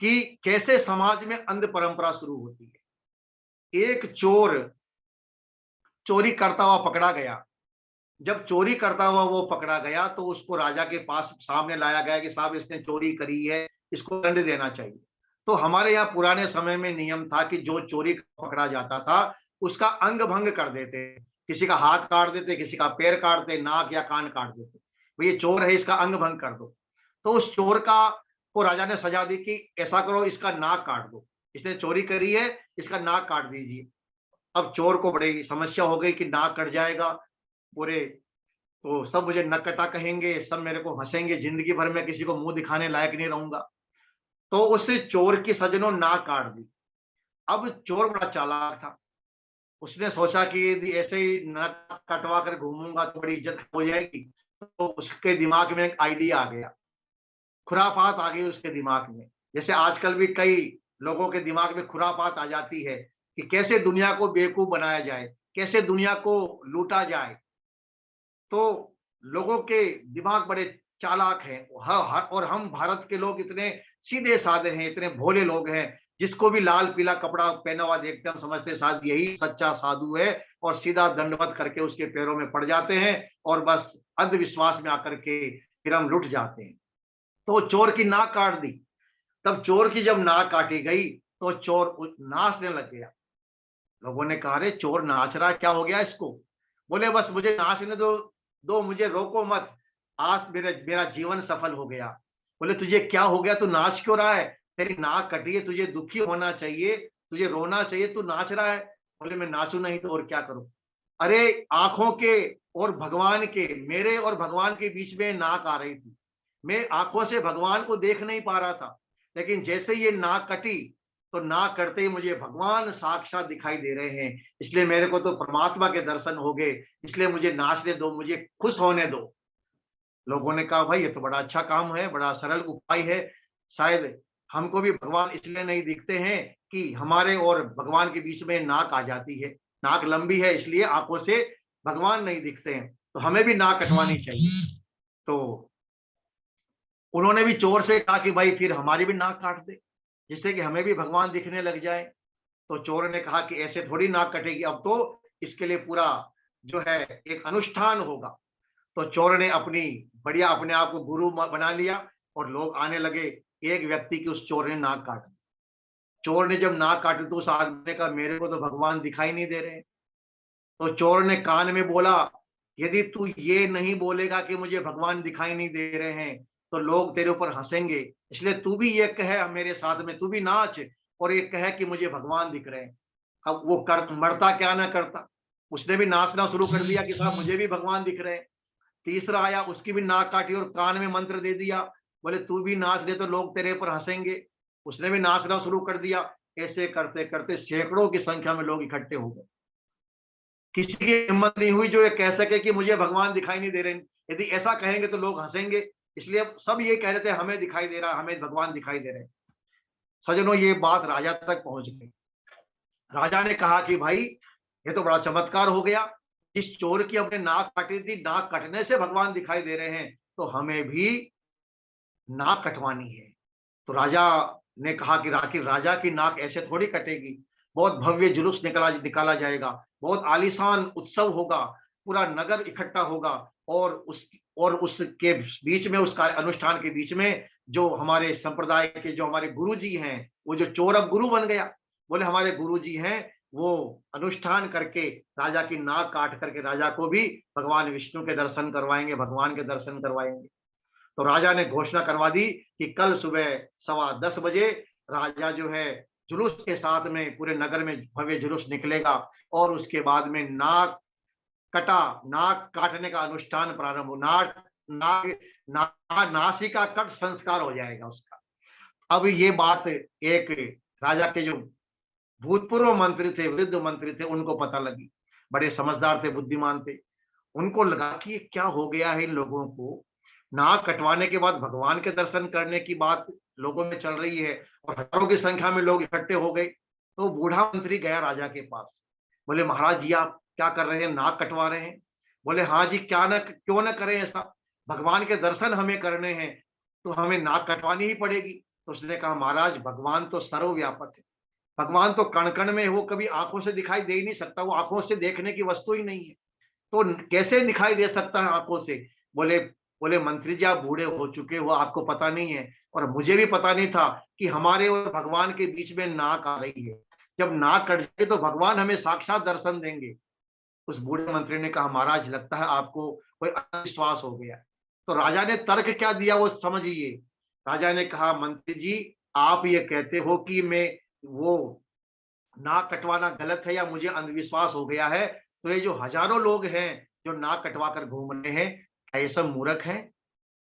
कि कैसे समाज में अंध परंपरा शुरू होती है। एक चोर चोरी करता हुआ पकड़ा गया। जब चोरी करता हुआ वो पकड़ा गया तो उसको राजा के पास सामने लाया गया कि साहब इसने चोरी करी है, इसको दंड देना चाहिए। तो हमारे यहाँ पुराने समय में नियम था कि जो चोरी पकड़ा जाता था उसका अंग भंग कर देते, किसी का हाथ काट देते, किसी का पैर काटते, नाक या कान काट देते। भाई ये चोर है, इसका अंग भंग कर दो। तो उस चोर का को राजा ने सजा दी कि ऐसा करो, इसका नाक काट दो, इसने चोरी करी है, इसका नाक काट दीजिए। अब चोर को बड़ी समस्या हो गई कि नाक कट जाएगा, पूरे तो सब मुझे नकटा कहेंगे, सब मेरे को हंसेंगे, जिंदगी भर में किसी को मुंह दिखाने लायक नहीं रहूंगा। तो उस चोर की सजनों नाक काट दी। अब चोर बड़ा चालाक था, उसने सोचा कि यदि ऐसे ही नाक कटवा कर घूमूंगा तो बड़ी इज्जत हो जाएगी। तो उसके दिमाग में एक आइडिया आ गया, खुराफात आ गई उसके दिमाग में। जैसे आजकल भी कई लोगों के दिमाग में खुराफात आ जाती है कि कैसे दुनिया को बेवकूफ बनाया जाए, कैसे दुनिया को लूटा जाए। तो लोगों के दिमाग बड़े चालाक हैं। और हम भारत के लोग इतने सीधे साधे हैं, इतने भोले लोग हैं, जिसको भी लाल पीला कपड़ा पहना हुआ देखते हैं हम समझते शायद यही सच्चा साधु है, और सीधा दंडवत करके उसके पैरों में पड़ जाते हैं और बस अंधविश्वास में आकर के फिर हम लुट जाते हैं। तो चोर की नाक काट दी। तब चोर की जब नाक काटी गई तो चोर नाचने लग गया। लोगों ने कहा, अरे चोर नाच रहा है, क्या हो गया इसको? बोले, बस मुझे नाचने दो, मुझे रोको मत, आज मेरा मेरा जीवन सफल हो गया। बोले, तुझे क्या हो गया, तू नाच क्यों रहा है? तेरी नाक कटी है, तुझे दुखी होना चाहिए, तुझे रोना चाहिए, तू नाच रहा है। बोले, मैं नाचू नहीं तो और क्या करूं? अरे आंखों के और भगवान के, मेरे और भगवान के बीच में नाक आ रही थी। मैं आंखों से भगवान को देख नहीं पा रहा था, लेकिन जैसे ये नाक कटी तो नाक कटते ही मुझे भगवान साक्षात दिखाई दे रहे हैं। इसलिए मेरे को तो परमात्मा के दर्शन हो गए, इसलिए मुझे नाचने दो, मुझे खुश होने दो। लोगों ने कहा, भाई ये तो बड़ा अच्छा काम है, बड़ा सरल उपाय है। शायद हमको भी भगवान इसलिए नहीं दिखते हैं कि हमारे और भगवान के बीच में नाक आ जाती है, नाक लंबी है इसलिए आंखों से भगवान नहीं दिखते हैं, तो हमें भी नाक कटवानी चाहिए। तो उन्होंने भी चोर से कहा कि भाई फिर हमारी भी नाक काट दे, जिससे कि हमें भी भगवान दिखने लग जाए। तो चोर ने कहा कि ऐसे थोड़ी नाक कटेगी, अब तो इसके लिए पूरा जो है एक अनुष्ठान होगा। तो चोर ने अपनी बढ़िया अपने आप को गुरु बना लिया और लोग आने लगे। एक व्यक्ति की उस चोर ने नाक काट दी। चोर ने जब नाक काटी तो उस आदमी ने कहा, मेरे को तो भगवान दिखाई नहीं दे रहे। तो चोर ने कान में बोला, यदि तू ये नहीं बोलेगा कि मुझे भगवान दिखाई नहीं दे रहे हैं तो लोग तेरे ऊपर हंसेंगे, इसलिए तू भी ये कहे मेरे साथ में, तू भी नाच और ये कहे कि मुझे भगवान दिख रहे हैं। अब वो मरता क्या ना करता, उसने भी नाचना शुरू कर दिया कि साहब मुझे भी भगवान दिख रहे हैं। तीसरा आया, उसकी भी नाक काटी और कान में मंत्र दे दिया, बोले तू भी नाच ले तो लोग तेरे ऊपर हंसेंगे। उसने भी नाचना शुरू कर दिया। ऐसे करते करते सैकड़ों की संख्या में लोग इकट्ठे हो गए। किसी की हिम्मत नहीं हुई जो ये कह सके कि मुझे भगवान दिखाई नहीं दे रहे। यदि ऐसा कहेंगे तो लोग हंसेंगे, इसलिए सब ये कह रहे थे हमें दिखाई दे रहा, हमें भगवान दिखाई दे रहे। सज्जनों, ये बात राजा तक पहुंच गई। राजा ने कहा कि भाई ये तो बड़ा चमत्कार हो गया, इस चोर की हमने नाक काटी थी, नाक कटने से भगवान दिखाई दे रहे हैं, तो हमें भी नाक कटवानी है। तो राजा ने कहा कि राजा की नाक ऐसे थोड़ी कटेगी, बहुत भव्य जुलूस निकाला जाएगा, बहुत आलीशान उत्सव होगा, पूरा नगर इकट्ठा होगा और उसके बीच में, उसका अनुष्ठान के बीच में जो हमारे संप्रदाय के जो हमारे गुरुजी हैं, वो जो चोर अब गुरु बन गया, बोले हमारे गुरुजी हैं, वो अनुष्ठान करके राजा की नाक काट करके राजा को भी भगवान विष्णु के दर्शन करवाएंगे, भगवान के दर्शन करवाएंगे। तो राजा ने घोषणा करवा दी कि कल सुबह 10:15 बजे राजा जो है जुलूस के साथ में पूरे नगर में भव्य जुलूस निकलेगा और उसके बाद में नाक काटने का अनुष्ठान प्रारंभ हो, नासिका कट संस्कार हो जाएगा उसका। अब ये बात एक राजा के जो भूतपूर्व मंत्री थे, वृद्ध मंत्री थे, उनको पता लगी। बड़े समझदार थे, बुद्धिमान थे। उनको लगा कि क्या हो गया है इन लोगों को, नाक कटवाने के बाद भगवान के दर्शन करने की बात लोगों में चल रही है और हजारों की संख्या में लोग इकट्ठे हो गए। तो बूढ़ा मंत्री गया राजा के पास, बोले महाराज जी आप क्या कर रहे हैं, नाक कटवा रहे हैं? बोले हाँ जी, क्यों ना करें ऐसा, भगवान के दर्शन हमें करने हैं तो हमें नाक कटवानी ही पड़ेगी। तो उसने कहा महाराज भगवान तो सर्वव्यापक है, भगवान तो कण कण में है, वो कभी आंखों से दिखाई दे ही नहीं सकता, वो आंखों से देखने की वस्तु ही नहीं है, तो कैसे दिखाई दे सकता है आंखों से। बोले बोले मंत्री जी आप बूढ़े हो चुके हो, आपको पता नहीं है, और मुझे भी पता नहीं था कि हमारे और भगवान के बीच में नाक आ रही है, जब नाक कट जाए तो भगवान हमें साक्षात दर्शन देंगे। उस बूढ़े मंत्री ने कहा महाराज लगता है आपको कोई अविश्वास हो गया। तो राजा ने तर्क क्या दिया वो समझिए। राजा ने कहा मंत्री जी आप ये कहते हो कि मैं वो नाक कटवाना गलत है या मुझे अंधविश्वास हो गया है, तो ये जो हजारों लोग हैं जो नाक कटवा कर घूम रहे हैं, क्या ये सब मूर्ख हैं?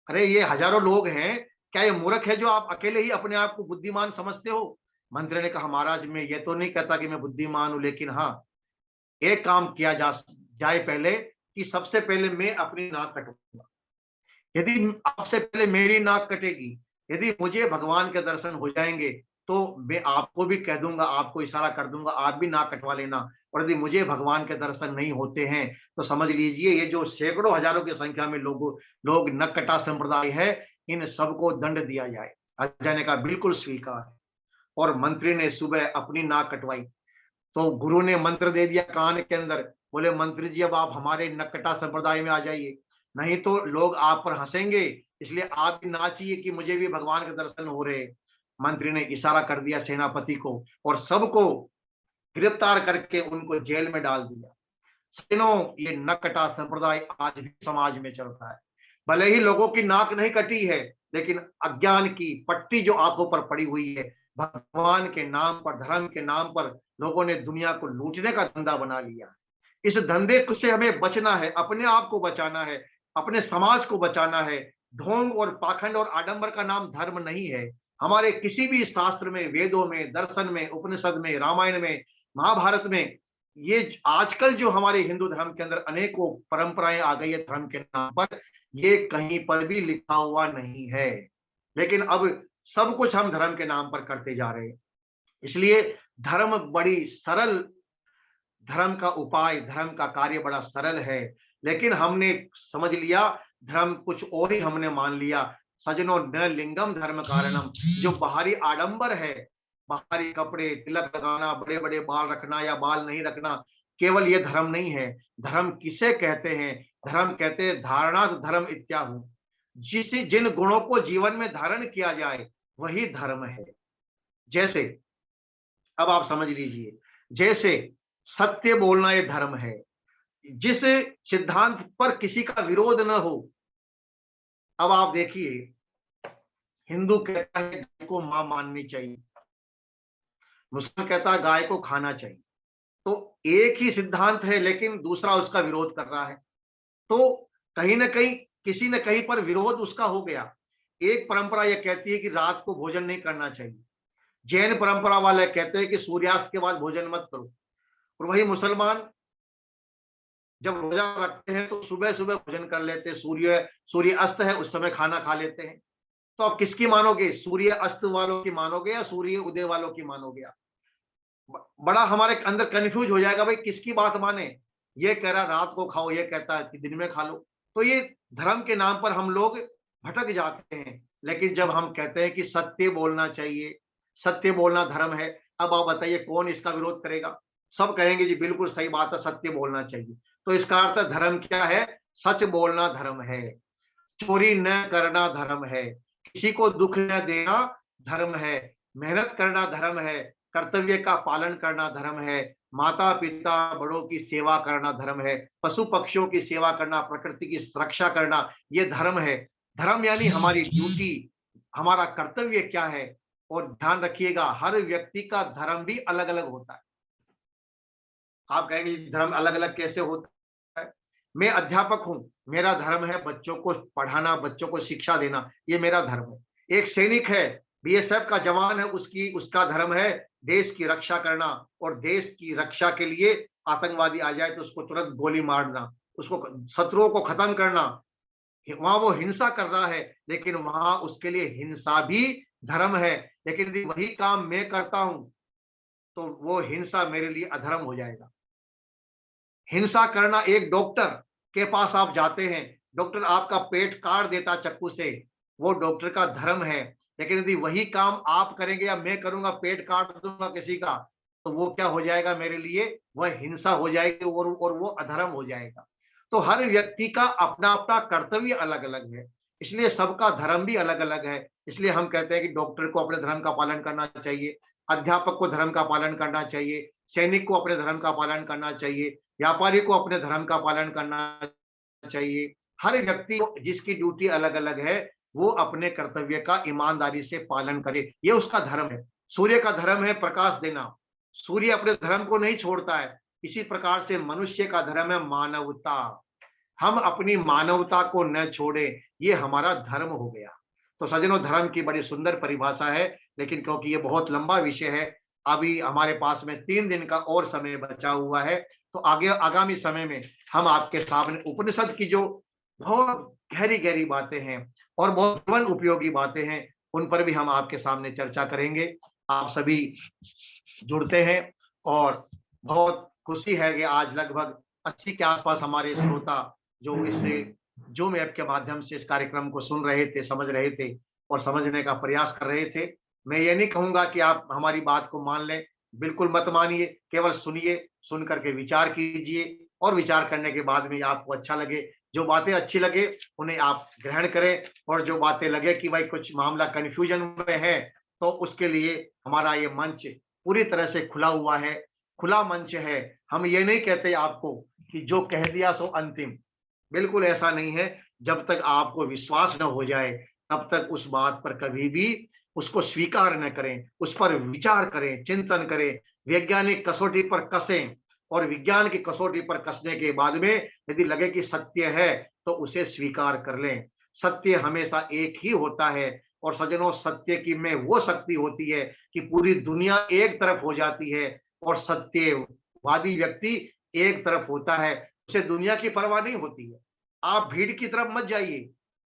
अरे ये हजारों लोग हैं, क्या ये मूर्ख है जो आप अकेले ही अपने आप को बुद्धिमान समझते हो? मंत्री ने कहा महाराज मैं ये तो नहीं कहता कि मैं बुद्धिमान हूं, लेकिन हाँ एक काम किया जाए पहले, कि सबसे पहले मैं अपनी नाक कटवाऊंगा। यदि आपसे पहले मेरी नाक कटेगी, यदि मुझे भगवान के दर्शन हो जाएंगे, तो मैं आपको भी कह दूंगा, आपको इशारा कर दूंगा, आप भी नाक कटवा लेना। और यदि मुझे भगवान के दर्शन नहीं होते हैं तो समझ लीजिए ये जो सैकड़ों हजारों की संख्या में लोग नक कटा संप्रदाय है, इन सबको दंड दिया जाए। राजा ने कहा बिल्कुल स्वीकार है। और मंत्री ने सुबह अपनी नाक कटवाई, तो गुरु ने मंत्र दे दिया कान के अंदर, बोले मंत्री जी अब आप हमारे नक्कटा संप्रदाय में आ जाइए, नहीं तो लोग आप पर हंसेंगे, इसलिए आप भी नाचिए कि मुझे भी भगवान के दर्शन हो रहे। मंत्री ने इशारा कर दिया सेनापति को और सबको गिरफ्तार करके उनको जेल में डाल दिया। सुनो ये नक्कटा संप्रदाय आज भी समाज में चलता है, भले ही लोगों की नाक नहीं कटी है, लेकिन अज्ञान की पट्टी जो आंखों पर पड़ी हुई है, भगवान के नाम पर धर्म के नाम पर लोगों ने दुनिया को लूटने का धंधा बना लिया है। इस धंधे से हमें बचना है, अपने आप को बचाना है, अपने समाज को बचाना है। ढोंग और पाखंड और आडंबर का नाम धर्म नहीं है। हमारे किसी भी शास्त्र में, वेदों में, दर्शन में, उपनिषद में, रामायण में, महाभारत में, ये आजकल जो हमारे हिंदू धर्म के अंदर अनेकों परंपराएं आ गई है धर्म के नाम पर, ये कहीं पर भी लिखा हुआ नहीं है। लेकिन अब सब कुछ हम धर्म के नाम पर करते जा रहे हैं। इसलिए धर्म बड़ी सरल, धर्म का उपाय, धर्म का कार्य बड़ा सरल है, लेकिन हमने समझ लिया धर्म कुछ और ही हमने मान लिया। सजनो न लिंगम धर्म कारणम, जो बाहरी आडंबर है, बाहरी कपड़े, तिलक लगाना, बड़े बड़े बाल रखना या बाल नहीं रखना, केवल ये धर्म नहीं है। धर्म किसे कहते हैं? धर्म कहते हैं धारणात धर्म इत्याहु, जिन गुणों को जीवन में धारण किया जाए वही धर्म है। जैसे अब आप समझ लीजिए, जैसे सत्य बोलना ये धर्म है, जिस सिद्धांत पर किसी का विरोध न हो। अब आप देखिए, हिंदू कहता है गाय को मां माननी चाहिए, मुस्लिम कहता है गाय को खाना चाहिए, तो एक ही सिद्धांत है लेकिन दूसरा उसका विरोध कर रहा है, तो कहीं ना कहीं किसी न कहीं पर विरोध उसका हो गया। एक परंपरा यह कहती है कि रात को भोजन नहीं करना चाहिए, जैन परंपरा वाले कहते हैं कि सूर्यास्त के बाद भोजन मत करो, और वही मुसलमान जब रोजा रखते हैं तो सुबह सुबह भोजन कर लेते हैं, सूर्य अस्त है उस समय खाना खा लेते हैं। तो आप किसकी मानोगे? सूर्य अस्त वालों की मानोगे या सूर्य उदय वालों की मानोगे? बड़ा हमारे अंदर कंफ्यूज हो जाएगा भाई किसकी बात माने। ये कह रहा रात को खाओ, ये कहता है कि दिन में खा लो। तो ये धर्म के नाम पर हम लोग भटक जाते हैं। लेकिन जब हम कहते हैं कि सत्य बोलना चाहिए, सत्य बोलना धर्म है, अब आप बताइए कौन इसका विरोध करेगा? सब कहेंगे जी बिल्कुल सही बात है, सत्य बोलना चाहिए। तो इसका अर्थ धर्म क्या है? सच बोलना धर्म है, चोरी न करना धर्म है, किसी को दुख न देना धर्म है, मेहनत करना धर्म है, कर्तव्य का पालन करना धर्म है, माता पिता बड़ों की सेवा करना धर्म है, पशु पक्षियों की सेवा करना, प्रकृति की रक्षा करना, ये धर्म है। धर्म यानी हमारी ड्यूटी, हमारा कर्तव्य क्या है। और ध्यान रखिएगा हर व्यक्ति का धर्म भी अलग अलग होता है। आप कहेंगे धर्म अलग अलग कैसे होता है? मैं अध्यापक हूं, मेरा धर्म है बच्चों को पढ़ाना, बच्चों को शिक्षा देना, ये मेरा धर्म है। एक सैनिक है, बीएसएफ का जवान है, उसका धर्म है देश की रक्षा करना, और देश की रक्षा के लिए आतंकवादी आ जाए तो उसको तुरंत गोली मारना, उसको शत्रुओं को खत्म करना। वहां वो हिंसा कर रहा है, लेकिन वहां उसके लिए हिंसा भी धर्म है। लेकिन यदि वही काम मैं करता हूं तो वो हिंसा मेरे लिए अधर्म हो जाएगा। हिंसा करना, एक डॉक्टर के पास आप जाते हैं, डॉक्टर आपका पेट काट देता चाकू से, वो डॉक्टर का धर्म है। लेकिन यदि वही काम आप करेंगे या मैं करूंगा, पेट काट दूंगा किसी का, तो वो क्या हो जाएगा मेरे लिए? वह हिंसा हो जाएगी और वो अधर्म हो जाएगा। तो हर व्यक्ति का अपना अपना कर्तव्य अलग अलग है, इसलिए सबका धर्म भी अलग अलग है। इसलिए हम कहते हैं कि डॉक्टर को अपने धर्म का पालन करना चाहिए, अध्यापक को धर्म का पालन करना चाहिए, सैनिक को अपने धर्म का पालन करना चाहिए, व्यापारी को अपने धर्म का पालन करना चाहिए। हर व्यक्ति को जिसकी ड्यूटी अलग अलग है, वो अपने कर्तव्य का ईमानदारी से पालन करे, ये उसका धर्म है। सूर्य का धर्म है प्रकाश देना, सूर्य अपने धर्म को नहीं छोड़ता है। इसी प्रकार से मनुष्य का धर्म है मानवता, हम अपनी मानवता को न छोड़े, ये हमारा धर्म हो गया। तो सज्जनों, धर्म की बड़ी सुंदर परिभाषा है, लेकिन क्योंकि ये बहुत लंबा विषय है, अभी हमारे पास में 3 दिन का और समय बचा हुआ है, तो आगे आगामी समय में हम आपके सामने उपनिषद की जो बहुत गहरी गहरी बातें हैं और बहुत जीवन उपयोगी बातें हैं, उन पर भी हम आपके सामने चर्चा करेंगे। आप सभी जुड़ते हैं और बहुत खुशी है कि आज लगभग 80 के आसपास हमारे श्रोता जो इस जूम ऐप के माध्यम से इस कार्यक्रम को सुन रहे थे, समझ रहे थे और समझने का प्रयास कर रहे थे। मैं ये नहीं कहूंगा कि आप हमारी बात को मान लें, बिल्कुल मत मानिए, केवल सुनिए, सुन करके विचार कीजिए और विचार करने के बाद में आपको अच्छा लगे, जो बातें अच्छी लगे उन्हें आप ग्रहण करें, और जो बातें लगे कि भाई कुछ मामला कंफ्यूजन में है, तो उसके लिए हमारा ये मंच पूरी तरह से खुला हुआ है, खुला मंच है। हम ये नहीं कहते आपको कि जो कह दिया सो अंतिम, बिल्कुल ऐसा नहीं है। जब तक आपको विश्वास न हो जाए, तब तक उस बात पर कभी भी उसको स्वीकार न करें, उस पर विचार करें, चिंतन करें, वैज्ञानिक कसौटी पर कसें, और विज्ञान की कसौटी पर कसने के बाद में यदि लगे कि सत्य है, तो उसे स्वीकार कर लें। सत्य हमेशा एक ही होता है, और सज्जनों, सत्य की में वो शक्ति होती है कि पूरी दुनिया एक तरफ हो जाती है, और सत्यवादी व्यक्ति एक तरफ होता है, उसे दुनिया की परवाह नहीं होती है। आप भीड़ की तरफ मत जाइए।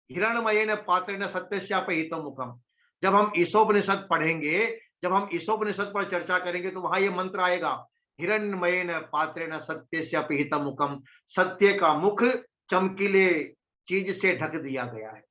हिरण्मयेन पात्रेण सत्यस्यापहितो मुखम। जब हम ईशोपनिषद पढ़ेंगे, जब हम ईशोपनिषद पर चर्चा करेंगे, तो वहां ये मंत्र आएगा, हिरण्मयेन पात्रेण सत्यस्यापहितो मुखम। सत्य का मुख चमकीले चीज से ढक दिया गया है,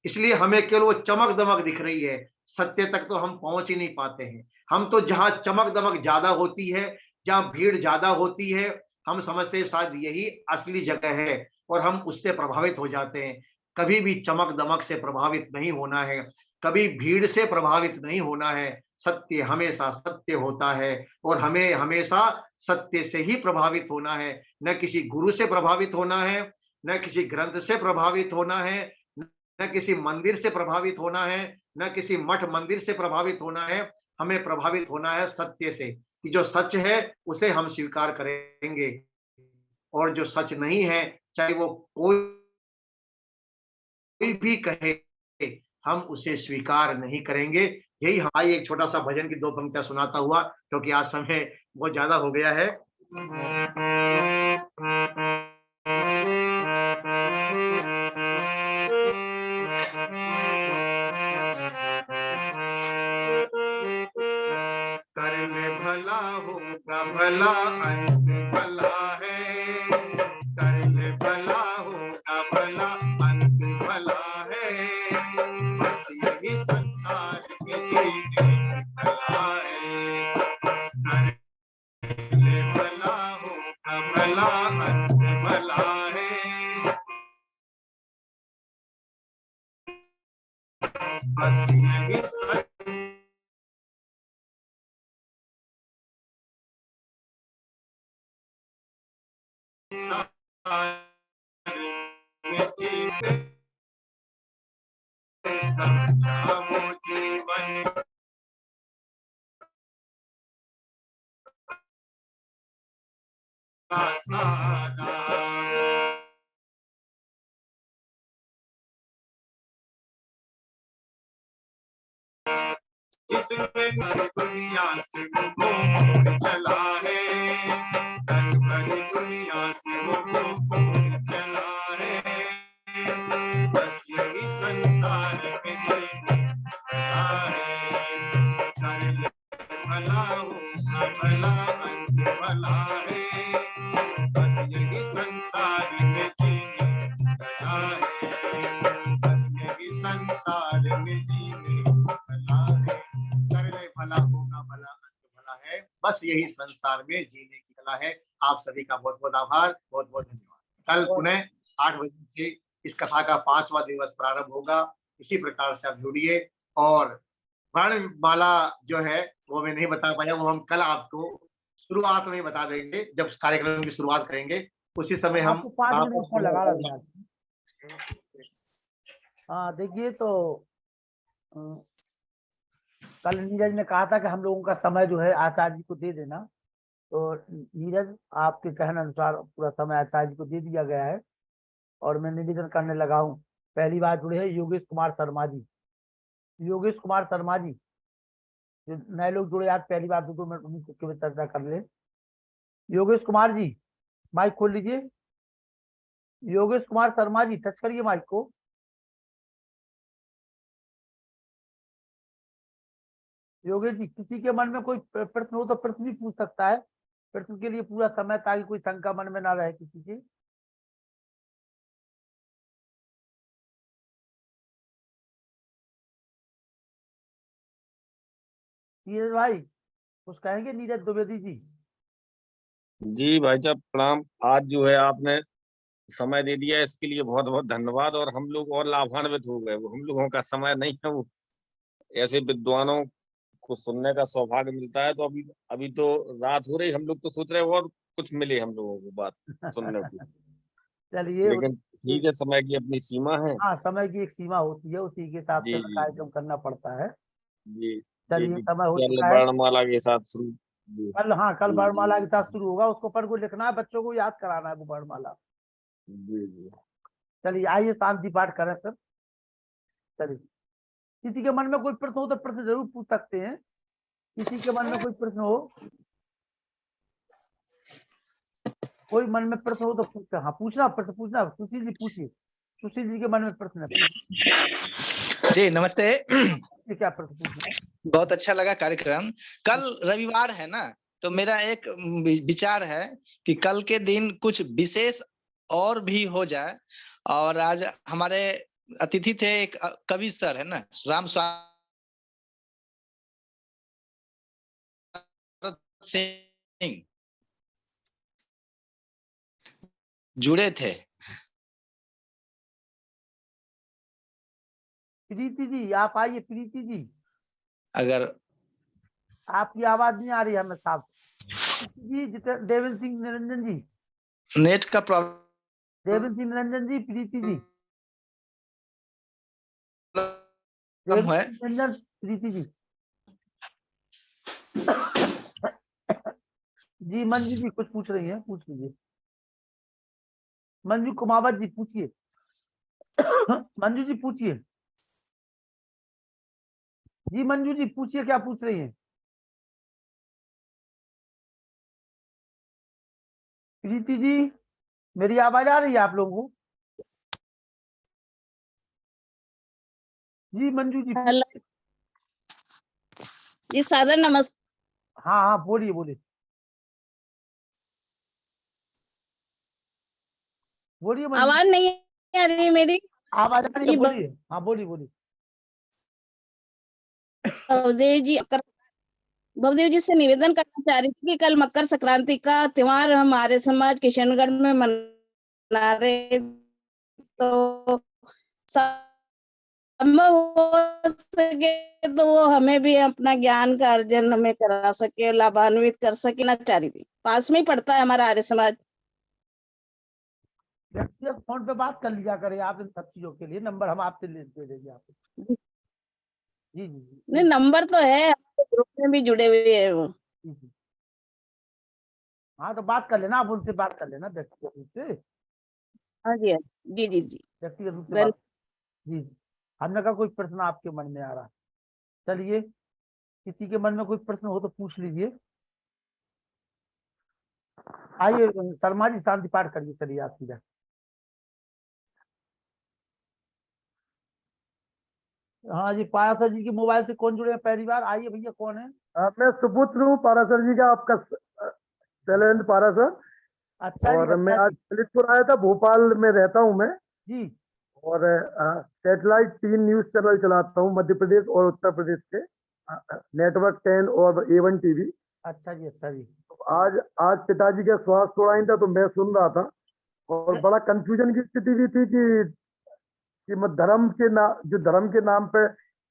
इसलिए हमें केवल वो चमक दमक दिख रही है, सत्य तक तो हम पहुंच ही नहीं पाते हैं। हम तो जहां चमक दमक ज्यादा होती है, जहां भीड़ ज्यादा होती है, हम समझते हैं शायद यही असली जगह है, और हम उससे प्रभावित हो जाते हैं। कभी भी चमक दमक से प्रभावित नहीं होना है, कभी भीड़ से प्रभावित नहीं होना है। सत्य हमेशा सत्य होता है, और हमें हमेशा सत्य से ही प्रभावित होना है। न किसी गुरु से प्रभावित होना है, न किसी ग्रंथ से प्रभावित होना है, न किसी मंदिर से प्रभावित होना है, न किसी मठ मंदिर से प्रभावित होना है। हमें प्रभावित होना है सत्य से, कि जो सच है उसे हम स्वीकार करेंगे, और जो सच नहीं है, चाहे वो कोई भी कहे, हम उसे स्वीकार नहीं करेंगे। यही हमारी एक छोटा सा भजन की 2 पंक्तियां सुनाता हुआ, क्योंकि आज समय बहुत ज्यादा हो गया है। कर ले भला होगा भला, अंत भला है। कर ले भला होगा भला, अंत भला है। बस यही संसार में जीने की कला है। कर ले भला होगा भला, अंत भला है। बस यही समझाओ जीवन का सारा। जिसमें दुनिया से वो चला है, भरी दुनिया से वो चला है। बस यही संसार में जीना है। कर ले भला होगा भला, अंत भला है। बस यही संसार में भला अंत भला है, बस यही संसार में जीने की कला है। आप सभी का बहुत बहुत आभार, बहुत बहुत धन्यवाद। कल पुनः 8 बजे से इस कथा का 5वां दिवस प्रारंभ होगा। इसी प्रकार से आप जुड़िए, और वर्णमाला जो है वो मैं नहीं बता पाया, वो हम कल आपको शुरुआत में ही बता देंगे। जब कार्यक्रम की शुरुआत करेंगे उसी समय हम आपको 5 मिनट वापस फोन लगा रहा था। हाँ देखिए, तो कल नीरज ने कहा था कि हम लोगों का समय जो है आचार्य जी को दे देना, तो नीरज आपके कहने अनुसार पूरा समय आचार्य जी को दे दिया गया है। और मैं निवेदन करने लगा हूँ, पहली बार जुड़े हैं योगेश कुमार शर्मा जी। योगेश कुमार शर्मा जी, जो नए लोग जुड़े आज पहली बार, 2 मिनट उन्हीं के चर्चा कर ले। योगेश कुमार जी माइक खोल लीजिए। योगेश कुमार शर्मा जी टच करिए माइक को। योगेश जी, किसी के मन में कोई प्रश्न हो तो प्रश्न भी पूछ सकता है, प्रश्न के लिए पूरा समय, ताकि कोई शंका मन में ना रहे किसी की। नीरज भाई कुछ कहेंगे? नीरज द्विवेदी जी। जी भाई साहब प्रणाम। आज जो है आपने समय दे दिया, इसके लिए बहुत बहुत धन्यवाद। और हम लोग और लाभान्वित हो गए। वो हम लोगों का समय नहीं है, वो ऐसे विद्वानों को सुनने का सौभाग्य मिलता है। तो अभी अभी तो रात हो रही, हम लोग तो सोच रहे हैं और कुछ मिले हम लोगों को बात सुनने को। चलिए, लेकिन ठीक है, समय की अपनी सीमा है। हाँ समय की एक सीमा होती है, उसी के हिसाब जी से जी कार्यक्रम करना पड़ता है। जी जी चलिए जी। समय हो कल चुका है। वर्णमाला के साथ शुरू। जी कल, हाँ कल जी वर्णमाला के साथ जी शुरू होगा, उसको पर को लिखना है, बच्चों को याद कराना है वो वर्णमाला। जी जी। चलिए आइए शांति पाठ करें सर। चलिए, किसी के मन में कोई प्रश्न हो तो प्रश्न जरूर पूछ सकते हैं। किसी के मन में कोई प्रश्न हो, कोई मन में प्रश्न हो तो पूछते। हाँ पूछना, प्रश्न पूछना। सुशील जी पूछिए, सुशील जी के मन में प्रश्न है, जी नमस्ते। ये क्या प्रश्न पूछना है? बहुत अच्छा लगा कार्यक्रम। कल रविवार है ना, तो मेरा एक विचार है कि कल के दिन कुछ विशेष और भी हो जाए। और आज हमारे अतिथि थे एक कवि सर है ना, राम सिंह जुड़े थे। प्रीति जी आप आइए। प्रीति जी, अगर आपकी आवाज नहीं आ रही है हमें साफ। जी देवेंद्र सिंह निरंजन जी, नेट का प्रॉब्लम देवेंद्र सिंह निरंजन जी, प्रीति जी, है। निरंजन, प्रीति जी। जी मंजू जी कुछ पूछ रही हैं, पूछ लीजिए। मंजू कुमावत जी पूछिए। मंजू जी पूछिए। जी मंजू जी पूछिए, क्या पूछ रही हैं? प्रीति जी, मेरी आवाज आ रही है आप लोगों को? जी मंजू जी। हेलो जी, सादर नमस्ते। हाँ हाँ बोलिए बोलिए बोलिए मंजू। आवाज नहीं आ रही है मेरी? आवाज आ रही है, जी बोलिए। हाँ बोलिए बोलिए। भवदेव जी से निवेदन करना चाह रही थी कि कल मकर संक्रांति का त्योहार हमारे समाज किशनगढ़ में मना रहे, तो संभव हो सके तो वो हमें भी अपना ज्ञान का अर्जन हमें करा सके, लाभान्वित कर सके ना चाह रही थी। पास में ही पड़ता है हमारा आर्य समाज। व्यक्तिगत फोन पे बात कर लिया करें आप इन सब चीजों के लिए, नंबर हम आपसे दे देंगे आपको। जी जी जी नहीं, नंबर तो है, ग्रुप में भी जुड़े हुए हैं वो। जी। हाँ तो बात कर लेना, आप उनसे बात कर लेना व्यक्तिगत रूप से। हाँ जी, जी जी जी। व्यक्तिगत रूप से बात। जी जी। हमने कहा कोई प्रश्न आपके मन में आ रहा है? चलिए, किसी के मन में कोई प्रश्न हो तो पूछ लीजिए। आइए शर्मा जी शांति पाठ करिए। चलिए आप सीधा। हाँ जी, पारासर जी के मोबाइल से कौन जुड़े हैं पहली बार? आइए भैया, कौन है? मैं सुपुत्र हूँ पारासर जी का, आपका शैलेंद्र पारासर। अच्छा जी, और मैं अच्छा आज जी। ललितपुर आया था, भोपाल में रहता हूँ मैं। जी और सैटेलाइट 3 न्यूज चैनल चलाता हूँ, मध्य प्रदेश और उत्तर प्रदेश के। नेटवर्क 10 और A1 टीवी। अच्छा जी, अच्छा जी। आज आज पिताजी का स्वास्थ्य थोड़ा ही था तो मैं सुन रहा था और बड़ा कंफ्यूजन की स्थिति भी थी कि मैं धर्म के नाम पे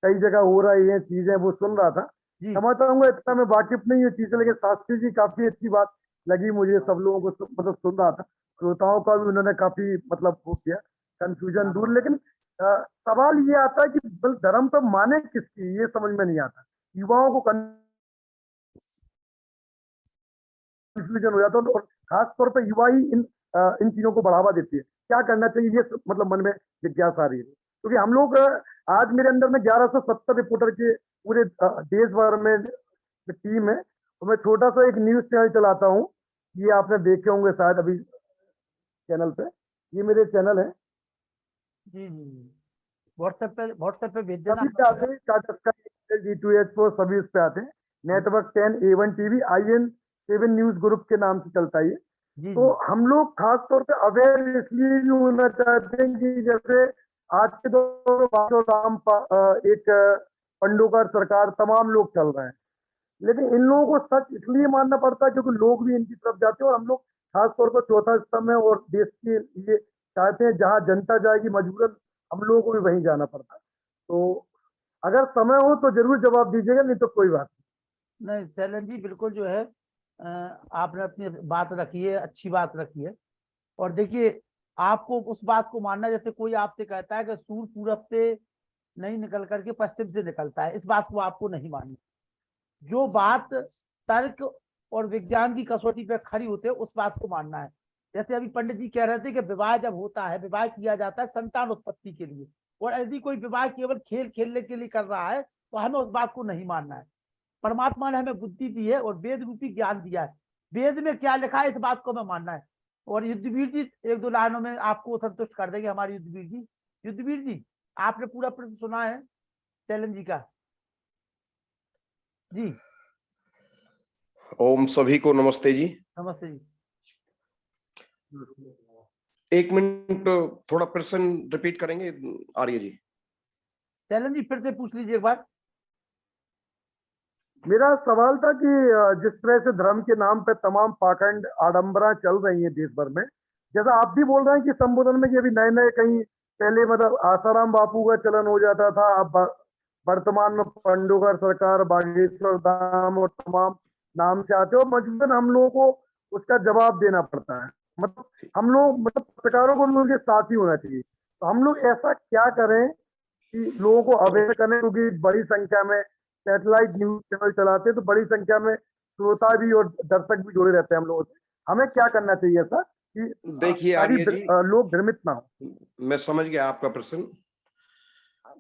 कई जगह हो रही है चीजें, वो सुन रहा था। जी क्षमा चाहूंगा, इतना मैं वाकिफ नहीं हूँ चीजें, लेकिन शास्त्री जी काफी अच्छी बात लगी मुझे। सब लोगों को मतलब सुन रहा था, श्रोताओं का भी उन्होंने काफी मतलब वो किया, कंफ्यूजन दूर। लेकिन सवाल ये आता है कि धर्म पे माने किसकी, ये समझ में नहीं आता। युवाओं को कंफ्यूजन हो जाता है और खास तौर पे युवा ही इन चीजों को बढ़ावा देती है। क्या करना चाहिए, ये मतलब मन में जिज्ञासा आ रही है। क्योंकि हम लोग आज मेरे अंदर में 1170 रिपोर्टर के पूरे देश भर में टीम है, और मैं छोटा सा एक न्यूज चैनल चलाता हूँ, ये आपने देखे होंगे शायद अभी चैनल पे, ये मेरे चैनल है। जी जी, व्हाट्सएप पे भेज देना। सभी पे आते हैं, टाटा स्काई, G2H4 सभी इस पे आते हैं। Network 10, A1 TV, IN7 news group के नाम से चलता है ये। जी तो जी हम लोग खास तौर पे अवेयर इसलिए भी होना चाहते हैं कि जैसे आज के दौर में एक पंडोकर सरकार, तमाम लोग चल रहे हैं, लेकिन इन लोगों को सच इसलिए मानना पड़ता है क्योंकि लोग भी इनकी तरफ जाते हैं। और हम लोग खास तौर पर चौथा स्तंभ है और देश के लिए चाहते हैं जहां जनता जाएगी मजबूरन हम लोगों को भी वहीं जाना पड़ता है। तो अगर समय हो तो जरूर जवाब दीजिएगा, नहीं तो कोई बात नहीं शैलन जी, बिल्कुल जो है आपने अपनी बात रखी है, अच्छी बात रखी है। और देखिए, आपको उस बात को मानना, जैसे कोई आपसे कहता है कि सूर्य पूरब से नहीं निकल करके पश्चिम से निकलता है, इस बात को आपको नहीं मानना। जो बात तर्क और विज्ञान की कसौटी पे खड़ी होते है, उस बात को मानना है। जैसे अभी पंडित जी कह रहे थे कि विवाह जब होता है, विवाह किया जाता है संतान उत्पत्ति के लिए, और यदि कोई विवाह केवल खेल खेलने के लिए कर रहा है तो हमें उस बात को नहीं मानना है। परमात्मा ने हमें बुद्धि दी है और वेद रूपी ज्ञान दिया है, वेद में क्या लिखा है इस बात को हमें मानना है। और युद्धवीर जी एक दो लाइनों में आपको संतुष्ट कर देंगे, हमारे युद्धवीर जी। युद्धवीर जी, आपने पूरा प्रश्न सुना है शैलन जी का? जी ओम सभी को नमस्ते जी। नमस्ते जी। एक मिनट, थोड़ा प्रश्न रिपीट करेंगे आर्य जी? शैलन जी फिर से पूछ लीजिए एक बार। मेरा सवाल था कि जिस तरह से धर्म के नाम पे तमाम पाखंड आडंबरा चल रही है देश भर में, जैसा आप भी बोल रहे हैं कि संबोधन में, ये भी नए नए कहीं पहले मतलब आसाराम बापू का चलन हो जाता था, अब वर्तमान में पंडोकर सरकार, बागेश्वर धाम और तमाम नाम से आते हो, मजबूरन हम लोगों को उसका जवाब देना पड़ता है। मतलब हम लोग, मतलब पत्रकारों को उनके साथ ही होना चाहिए। तो हम लोग ऐसा क्या करें कि लोगों को अवेयर करें, क्योंकि बड़ी संख्या में सैटेलाइट न्यूज चैनल चलाते हैं तो बड़ी संख्या में श्रोता भी और दर्शक भी जुड़े रहते हैं हम लोगों से। हमें क्या करना चाहिए ऐसा कि देखिए सारी आर्य जी, लोग भ्रमित ना हो? मैं समझ गया आपका प्रश्न।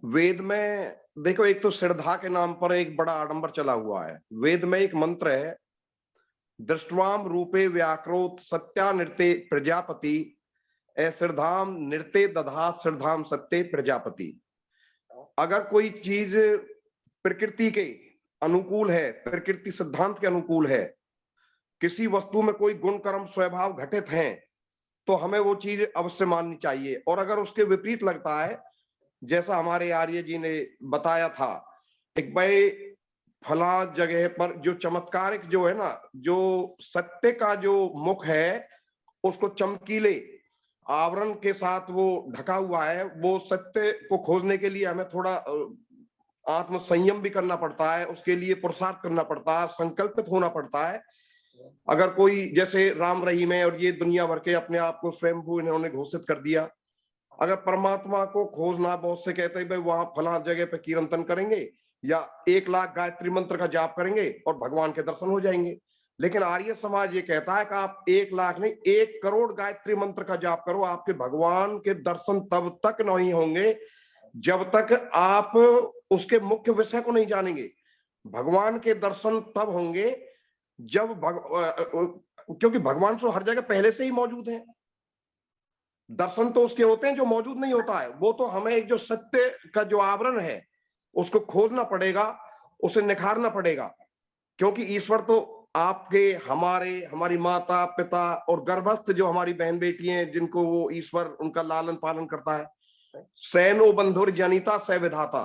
वेद में देखो, एक तो श्रद्धा के नाम पर एक बड़ा आडंबर चला हुआ है। वेद में एक मंत्र है, दृष्टवाम रूपे व्याक्रोत सत्या नृत्य प्रजापति, अश्रद्धाम नृत्य दधा श्रद्धाम सत्य प्रजापति। अगर कोई चीज प्रकृति के अनुकूल है, प्रकृति सिद्धांत के अनुकूल है, किसी वस्तु में कोई गुण कर्म स्वभाव घटित हैं, तो हमें वो चीज अवश्य माननी चाहिए। और अगर उसके विपरीत लगता है, जैसा हमारे आर्य जी ने बताया था, एक भाई फला जगह पर जो चमत्कारिक जो है ना, जो सत्य का जो मुख है उसको चमकीले आवरण के साथ वो ढका हुआ है, वो सत्य को खोजने के लिए हमें थोड़ा आत्म संयम भी करना पड़ता है, उसके लिए पुरुषार्थ करना पड़ता है, संकल्पित होना पड़ता है। अगर कोई जैसे राम रहीम है और ये दुनिया भर के अपने आप को स्वयंभू इन्होंने घोषित कर दिया, अगर परमात्मा को खोजना, बहुत से कहते हैं भाई वहां फला जगह पे कीर्तन करेंगे या 1 लाख गायत्री मंत्र का जाप करेंगे और भगवान के दर्शन हो जाएंगे। लेकिन आर्य समाज ये कहता है कि आप 1 लाख नहीं 1 करोड़ गायत्री मंत्र का जाप करो, आपके भगवान के दर्शन तब तक नहीं होंगे जब तक आप उसके मुख्य विषय को नहीं जानेंगे। भगवान के दर्शन तब होंगे जब क्योंकि भगवान तो हर जगह पहले से ही मौजूद है। दर्शन तो उसके होते हैं जो मौजूद नहीं होता है, वो तो हमें एक जो सत्य का जो आवरण है उसको खोजना पड़ेगा, उसे निखारना पड़ेगा। क्योंकि ईश्वर तो आपके, हमारे, हमारी माता पिता और गर्भस्थ जो हमारी बहन बेटी हैं जिनको वो ईश्वर उनका लालन पालन करता है। सैनो बंधुर जनिता स विधाता,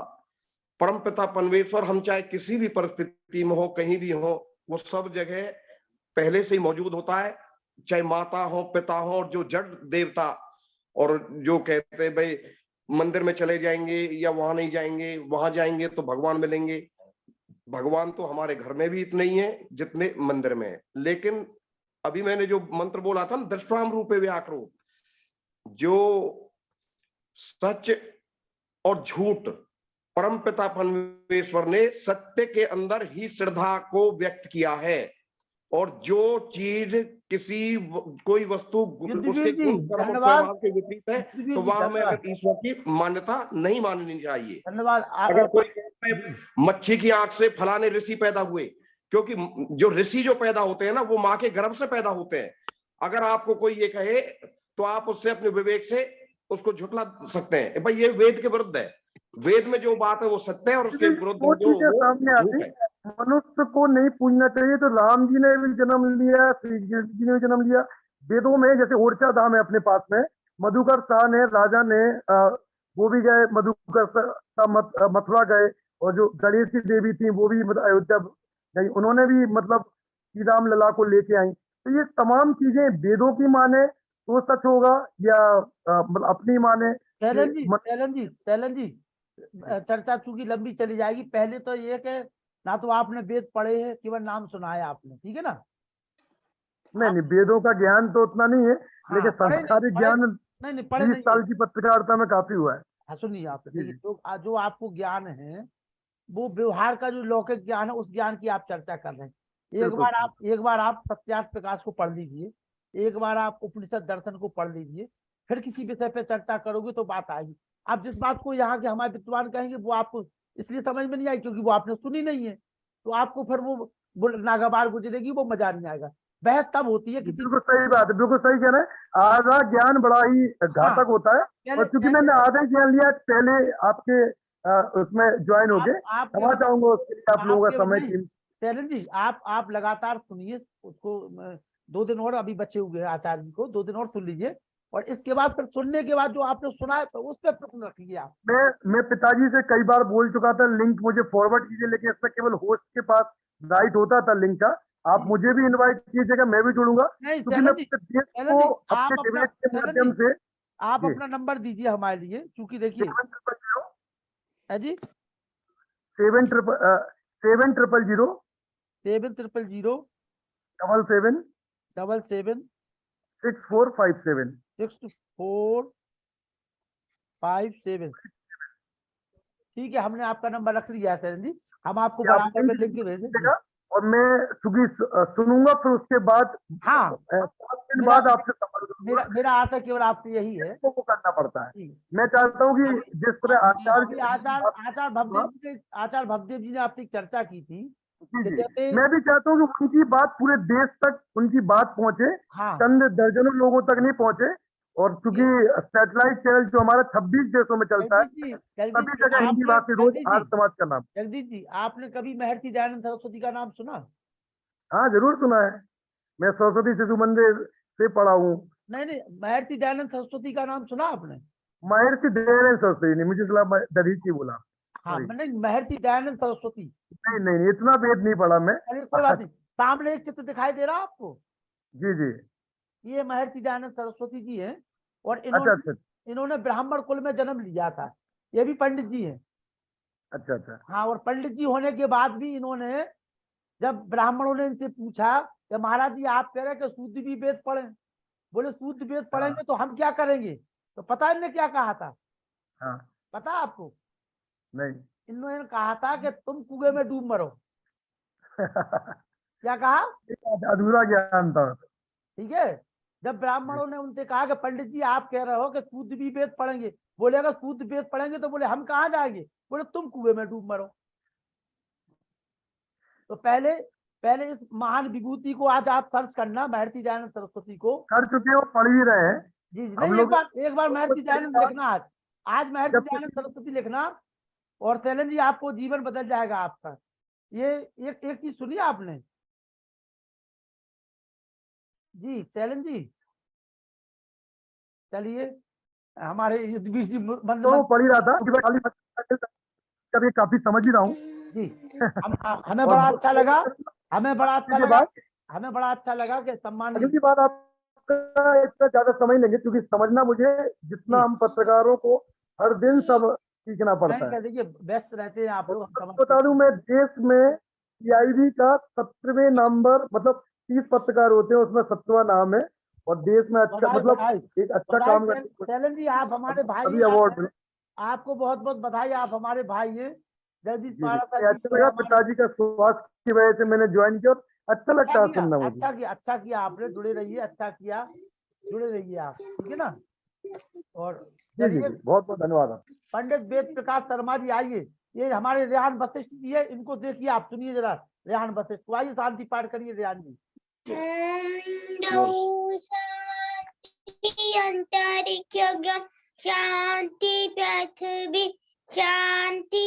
परमपिता परमेश्वर हम चाहे किसी भी परिस्थिति में हो, कहीं भी हो, वो सब जगह पहले से ही मौजूद होता है, चाहे माता हो, पिता हो, और जो जड़ देवता और जो कहते हैं भाई मंदिर में चले जाएंगे या वहां नहीं जाएंगे, वहां जाएंगे तो भगवान मिलेंगे। भगवान तो हमारे घर में भी इतने ही हैं जितने मंदिर में है। लेकिन अभी मैंने जो मंत्र बोला था ना, दृष्टाम रूपे व्याकरो, जो सच और झूठ परमपिता परमेश्वर ने सत्य के अंदर ही श्रद्धा को व्यक्त किया है। और जो चीज कोई वस्तु उसके गुण कर्म और स्वभाव के विपरीत है, तो वहां हमें ईश्वर की मान्यता नहीं माननी चाहिए। धन्यवाद। अगर कोई मच्छी की आंख से फलाने ऋषि पैदा हुए, क्योंकि जो ऋषि जो पैदा होते हैं ना, वो माँ के गर्भ से पैदा होते हैं। अगर आपको कोई ये कहे तो आप उससे अपने विवेक से उसको झुठला सकते हैं, भाई ये वेद के विरुद्ध है। वेद में जो बात है वो सत्य है और उसके विरुद्ध वो चीजें सामने आती है। मनुष्य को नहीं पूजना चाहिए। तो राम जी ने भी जन्म लिया, श्री जी ने भी जन्म लिया। वेदों में जैसे ओरछा धाम है अपने पास में, मधुकर शाह ने, राजा ने, वो भी गए, मधुकर शाह मथुरा गए, और जो गणेश की देवी थी वो भी अयोध्या गई, उन्होंने भी मतलब श्री राम लला को लेके आई। तो ये तमाम चीजें वेदों की माने तो सच होगा, या मतलब अपनी माने। शैलन जी, चर्चा चूंकि लंबी चली जाएगी, पहले तो ये कि ना तो आपने वेद पढ़े हैं, केवल नाम सुना है आपने, ठीक है ना? नहीं, वेदों का ज्ञान तो उतना नहीं है, हाँ, लेकिन संस्कारिक ज्ञान नहीं 20 साल की पत्रकारिता में काफी हुआ है। हाँ, सुनिए आप, देखिए जो आपको ज्ञान है वो व्यवहार का जो लौकिक ज्ञान है, उस ज्ञान की आप चर्चा कर रहे हैं। एक बार आप सत्यार्थ प्रकाश को पढ़ लीजिए, एक बार आप उपनिषद दर्शन को पढ़ लीजिए, फिर किसी विषय पे चर्चा करोगे तो बात आएगी। आप जिस बात को यहाँ के हमारे विद्वान कहेंगे वो आपको इसलिए समझ में नहीं आई क्योंकि वो आपने सुनी नहीं है, तो आपको फिर वो नागवार गुजरेगी, वो मजा नहीं आएगा। बहस तब होती है कि बिल्कुल सही बात है, बिल्कुल सही कह रहे हैं। आधा ज्ञान बड़ा ही घातक होता है, और चूंकि मैंने आधा ज्ञान लिया पहले आपके उसमें ज्वाइन हो गए, क्षमा चाहूंगा उसके लिए आप लोगों का समय। शैलन जी, आप लगातार सुनिए उसको, 2 दिन और अभी बचे हुए हैं आचार्य जी को, 2 दिन और सुन लीजिए, और इसके बाद फिर सुनने के बाद जो आपने सुना है तो उस पर प्रश्न रखिए आप। मैं पिताजी से कई बार बोल चुका था, लिंक मुझे फॉरवर्ड कीजिए, लेकिन इसमें केवल होस्ट के पास राइट होता था लिंक का। आप मुझे भी इनवाइट कीजिएगा, मैं भी जुड़ूंगा, क्योंकि मैं देश को अपने डिबेट के माध्यम से। आप अपना नंबर दीजिए हमारे लिए, क्योंकि देखिए जी 700 700 777 6457 6457। ठीक है, हमने आपका नंबर रख लिया है शैलन जी, हम आपको बराबर में लिंक भेजेंगे। और मैं चूंकि सुनूंगा, फिर उसके बाद 5 दिन बाद आपसे संपर्क। मेरा आशा केवल आपसे यही है, वो करना पड़ता है। मैं चाहता हूँ कि जिस तरह आचार्य भवदेव जी ने आपसे चर्चा की थी, मैं भी चाहता हूँ कि उनकी बात पूरे देश तक उनकी बात पहुंचे, चंद दर्जनों लोगों तक नहीं पहुंचे। और चूंकि सैटेलाइट चैनल जो हमारा 26 देशों में चलता है, सभी जगह हिंदी भाषी रोज आर्य समाज का नाम। जगदीश जी, आपने कभी महर्षि दयानंद सरस्वती का नाम सुना? हाँ, जरूर सुना है। मैं सरस्वती शिशु मंदिर से पढ़ा हूँ। नहीं, महर्षि दयानंद सरस्वती का नाम सुना आपने? महर्षि दयानंद सरस्वती नहीं, मुझे सलाह दधीची बोला। हाँ, मैंने महर्षि दयानंद सरस्वती। नहीं, इतना वेद नहीं पढ़ा मैं। कोई बात नहीं, सामने एक चित्र दिखाई दे रहा आपको? जी, ये महर्षि दयानंद सरस्वती जी हैं, और इन्होंने ब्राह्मण कुल में जन्म लिया था। ये भी पंडित जी हैं। अच्छा। हाँ, और पंडित जी होने के बाद भी इन्होंने, जब ब्राह्मणों ने इनसे पूछा कि महाराज जी आप कह रहे हैं कि शुद्ध भी वेद पढ़ें, बोले शुद्ध वेद पढ़ेंगे तो हम क्या करेंगे? तो पता इन्होंने क्या कहा था? पता आपको? नहीं। इन्होंने कहा था कि तुम कुएं में डूब मरो। क्या कहा? अधूरा ज्ञान था। ठीक है, जब ब्राह्मणों ने उनसे कहा कि पंडित जी आप कह रहे हो कि शुद्ध भी वेद पढ़ेंगे, बोले अगर शुद्ध वेद पढ़ेंगे तो बोले हम कहाँ जाएंगे? बोले तुम कुएं में डूब मरो। तो पहले इस महान विभूति को आज आप सर्च करना, महर्षि दयानंद सरस्वती को। कर चुके हो, पढ़ ही रहे हैं। जी, नहीं, एक बार महर्षि दयानंद लिखना, आज महर्षि दयानंद सरस्वती लिखना, और शैलन जी आपको जीवन बदल जाएगा आपका। ये एक चीज सुनिए आपने जी, शैलन जी, चलिए हमारे युद्धवीर जी तो पढ़ ही रहा था। कभी काफी समझ ही रहा हूँ। जी हमें बड़ा अच्छा लगा, हमें बड़ा अच्छा लगा, हमें बड़ा अच्छा लगा कि सम्मानित अगली बार आपका इतना ज्यादा समय लेंगे, क्योंकि समझना मुझे जितना हम पत्रकारों को हर दिन सब सीखना पड़ता है। देखिए व्यस्त रहते हैं आप लोग, हम समझते बता दूं, मैं देश में पीआईबी का 17वें नंबर, मतलब 30 पत्रकार होते हैं, उसमें 17वां नाम है, और देश में अच्छा मतलब एक अच्छा काम करते शैलन जी, आप हमारे भाई अभी हैं, अवार्ड मिले। आपको बहुत बहुत बधाई, आप हमारे भाई हैं। जगदीश जी, पारा जी, अच्छा लगा, पिताजी का स्वास्थ्य की वजह से मैंने ज्वाइन किया, और अच्छा लगता है सुनना मुझे। अच्छा किया आपने, जुड़े रहिए, अच्छा किया, जुड़े रहिए आप, ठीक है ना। और जी जी जी, बहुत बहुत धन्यवाद। पंडित वेद प्रकाश शर्मा जी आइए, ये हमारे रेहान वशिष्ठ जी है, इनको देखिए आप, सुनिए जरा रेहान वशिष्ठ को, आइए शांति पाठ करिए रेहान जी। अंतरिक्ष शांति पृथ्वी शांतिरापा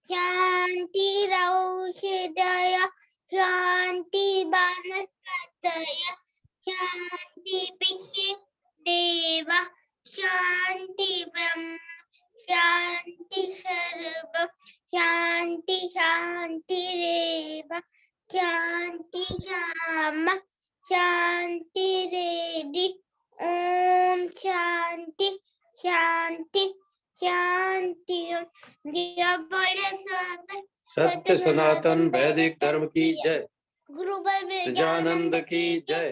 शांतिरौषधय शांति वनस्पतय शांति देव शांति ब्रह्म शांति सर्व शांति शांतिरेव शांति श्याम शांति रेडि ओम शांति शांति शांति। सत्य सनातन वैदिक धर्म की जय। गुरु गजानंद की जय।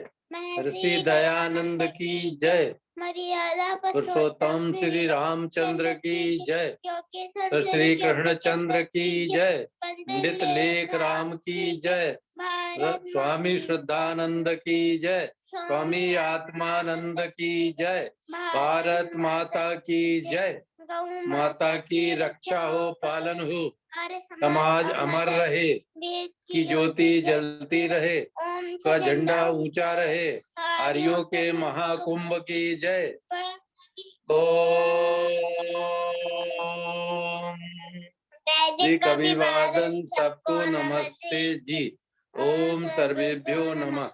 ऋषि दयानंद की जय। मर्यादा पुरुषोत्तम श्री रामचंद्र की जय। श्री कृष्णचंद्र की जय। पंडित लेख राम की जय। स्वामी श्रद्धानंद की जय। स्वामी आत्मानंद की जय। भारत माता की जय। माता की रक्षा हो, पालन हो, समाज अमर रहे, की ज्योति जलती रहे, का झंडा ऊंचा रहे, आर्यों के महाकुंभ की जय। ओम जी कविवादन सबको नमस्ते जी। ओम सर्वेभ्यो नमः।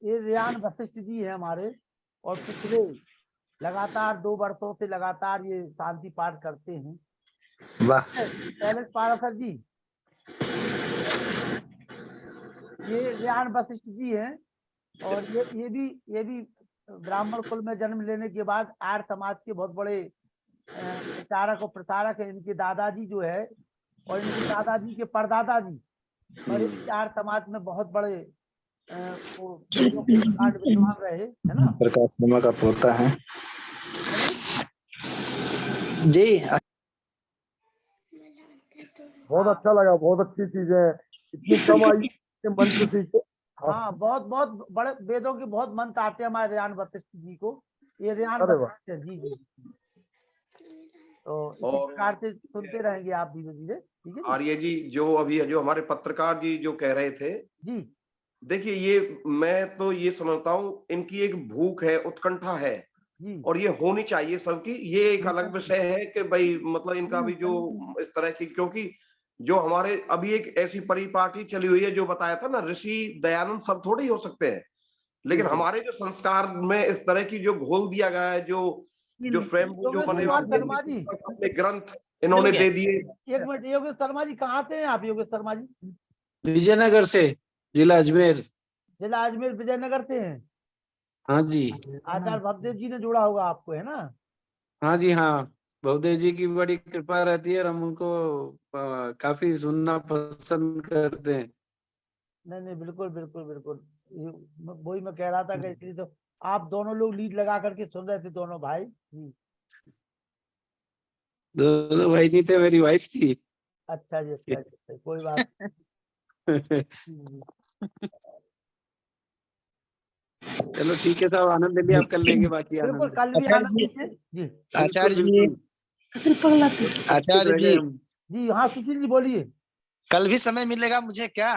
ये रेहान वशिष्ठ जी है हमारे, और पिछले लगातार 2 वर्षों से लगातार ये शांति पाठ करते हैं। वाह। शैलेश पारासर जी, ये रेहान वशिष्ठ जी हैं, और ये भी ब्राह्मण कुल में जन्म लेने के बाद आर्य समाज के बहुत बड़े प्रचारक और प्रसारक है। इनके दादाजी जो है, और इनके दादाजी के परदादा जी बड़े आर्य समाज में बहुत बड़े विद्वान रहे, है ना। प्रकाश शर्मा का पोता है जी। बहुत अच्छा लगा, बहुत अच्छी चीजें, इतनी कम आयु के मंत्र सीखे। हाँ, बहुत बहुत बड़े वेदों के बहुत मंत्र आते हैं हमारे रेहान वशिष्ठ जी को। ये रेहान वशिष्ठ जी जी, तो इसी प्रकार से सुनते रहेंगे आप धीरे धीरे, ठीक है। आर्य जी, जो अभी जो हमारे पत्रकार जी जो कह रहे थे जी, देखिए, ये मैं तो ये समझता हूँ, इनकी एक भूख है, उत्कंठा है, और ये होनी चाहिए सबकी। ये एक अलग विषय है कि भाई मतलब इनका भी जो इस तरह की, क्योंकि जो हमारे अभी एक ऐसी परिपाटी चली हुई है, जो बताया था ना, ऋषि दयानंद सब थोड़े ही हो सकते हैं, लेकिन हमारे जो संस्कार में इस तरह की जो घोल दिया गया है, जो स्वयं जो बने अपने ग्रंथ इन्होंने दे दिए। एक मिनट, योगेश शर्मा जी कहाँ से हैं आप? योगेश शर्मा जी विजयनगर से, जिला अजमेर। जिला अजमेर, विजयनगर से हैं। हाँ जी। आचार्य भवदेव जी ने जोड़ा होगा आपको, है ना। हाँ जी, हाँ, भवदेव जी की बड़ी कृपा रहती है और हम उनको काफी सुनना पसंद करते हैं। नहीं बिल्कुल बिल्कुल बिल्कुल, वही मैं कह रहा था कि इसलिए तो आप दोनों लोग लीड लगा करके सुन रहे थे, दोनों भाई जी। दोनों भाई नहीं थे, मेरी वाइफ थी। अच्छा जी, अच्छा जी, कोई बात चलो ठीक है साहब, आनंद लिया, आप कर लेंगे बाकी बिल्कुल, आनंद। कल भी आनंद लीजिए जी। आचार्य जी, आचार्य जी जी, हाँ सुशील जी बोलिए। कल भी समय मिलेगा मुझे क्या?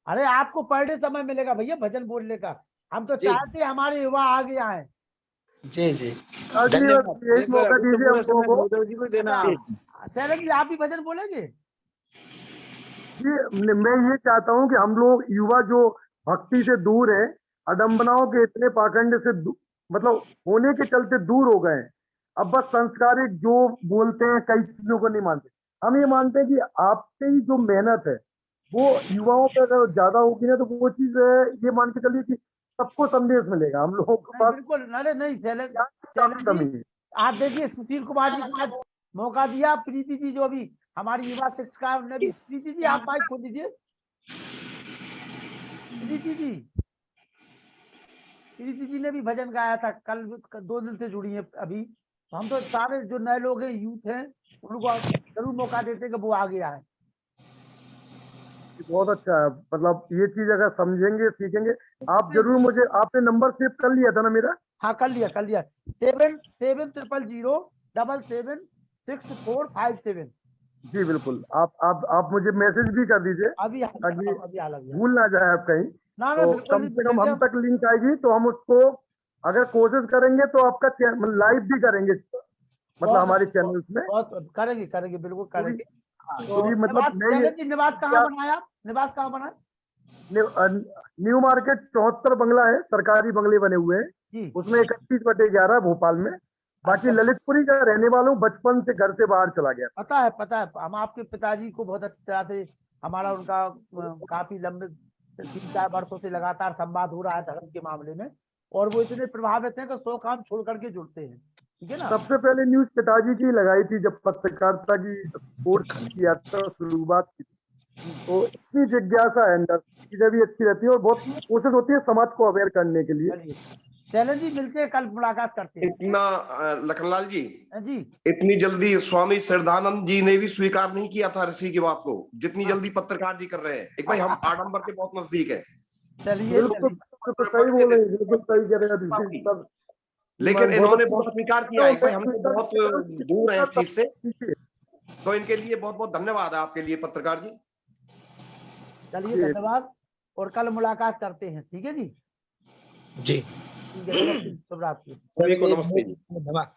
अरे आपको पर डे समय मिलेगा भैया भजन बोलने का। हम तो चाहते हैं हमारे युवा आगे आए। जी जी, धन्यवाद। एक मौका दीजिए हम लोगों को। शैलेश जी, आप भी भजन बोलेंगे? जी, मैं ये चाहता हूँ कि हम लोग युवा जो भक्ति से दूर है, अडम्बनाओं के इतने पाखंड से मतलब होने के चलते दूर हो गए, अब बस संस्कारिक जो बोलते हैं, कई चीजों को नहीं मानते। हम ये मानते हैं कि आपसे ही जो मेहनत है वो युवाओं पे अगर ज्यादा होगी ना, तो वो चीज ये मान के चलिए कि सबको संदेश मिलेगा। हम लोगों के नहीं, पास बिल्कुल अरे नहीं ज्ञान की शैलेंद्र काफी कमी जी, है। आप देखिए सुशील कुमार जी को आज मौका दिया, प्रीति जी जो अभी हमारी युवा शिक्षिका ने भी, प्रीति जी आप माइक खोल दीजिए। प्रीति जी ने भी भजन गाया था कल 2 दिन से जुड़ी है अभी। हम तो सारे जो नए लोग हैं, यूथ हैं, उनको आप जरूर मौका देते कि वो आगे आए। बहुत अच्छा है, मतलब ये चीज अगर समझेंगे सीखेंगे आप जरूर। मुझे आपने नंबर सेव कर लिया था ना मेरा? हाँ कर लिया 777776457। जी बिल्कुल, आप मुझे मैसेज भी कर दीजिए अभी ताकि अभी आ लग भूल ना जाए आप कहीं। ना तो बिल्कुल कम नहीं से कम हम भूलेंगे। तक लिंक आएगी तो हम उसको अगर कोशिश करेंगे तो आपका लाइव भी करेंगे, मतलब हमारे चैनल्स में। बहुत करेंगे बिल्कुल करेंगे। तो क्योंकि मतलब मैं ये शैलेंद्र जी निवास कहाँ बनाया आप? निवास कहाँ बना? न्यू मार्केट 74 बंगला है, सरकारी बंगले बने हुए हैं जी उसमें 31/11 भोपाल में। बाकी अच्छा। ललितपुरी का रहने वाला हूँ, बचपन से घर से बाहर चला गया। पता है हम आपके पिताजी को बहुत अच्छी तरह से, हमारा उनका काफी लंबे 3-4 वर्षों से लगातार संवाद हो रहा है धर्म के मामले में, और वो इतने प्रभावित हैं कि 100 काम छोड़ करके जुड़ते हैं। ठीक है ना? सबसे पहले न्यूज पिताजी की लगाई थी जब पत्रकारिता की कोर्स की यात्रा शुरुआत की, तो इतनी जिज्ञासा है अंदर, चीजें भी अच्छी रहती है और बहुत कोशिश होती है समाज को अवेयर करने के लिए। चलिए शैलेंद्र जी मिलते हैं, कल मुलाकात करते हैं। इतना लखनलाल जी, जी इतनी जल्दी स्वामी श्रद्धानंद जी ने भी स्वीकार नहीं किया था ऋषि की बात को, जितनी जल्दी पत्रकार जी कर रहे हैं। एक भाई हम आडंबर के बहुत नजदीक है, चलिए बिल्कुल सही बोल रहे हैं, बिल्कुल सही कह रहे हैं ऋषि सब। लेकिन बहुत इन्होंने अच्छी बहुत बात स्वीकार है। किया है। भाई हम तो बहुत दूर हैं इस चीज से, तो इनके लिए बहुत बहुत धन्यवाद है आपके लिए पत्रकार जी। चलिए धन्यवाद, और कल मुलाकात करते हैं। ठीक है जी? जी ठीक है, नमस्ते, शुभ रात्रि। सभी को नमस्ते। धन्यवाद।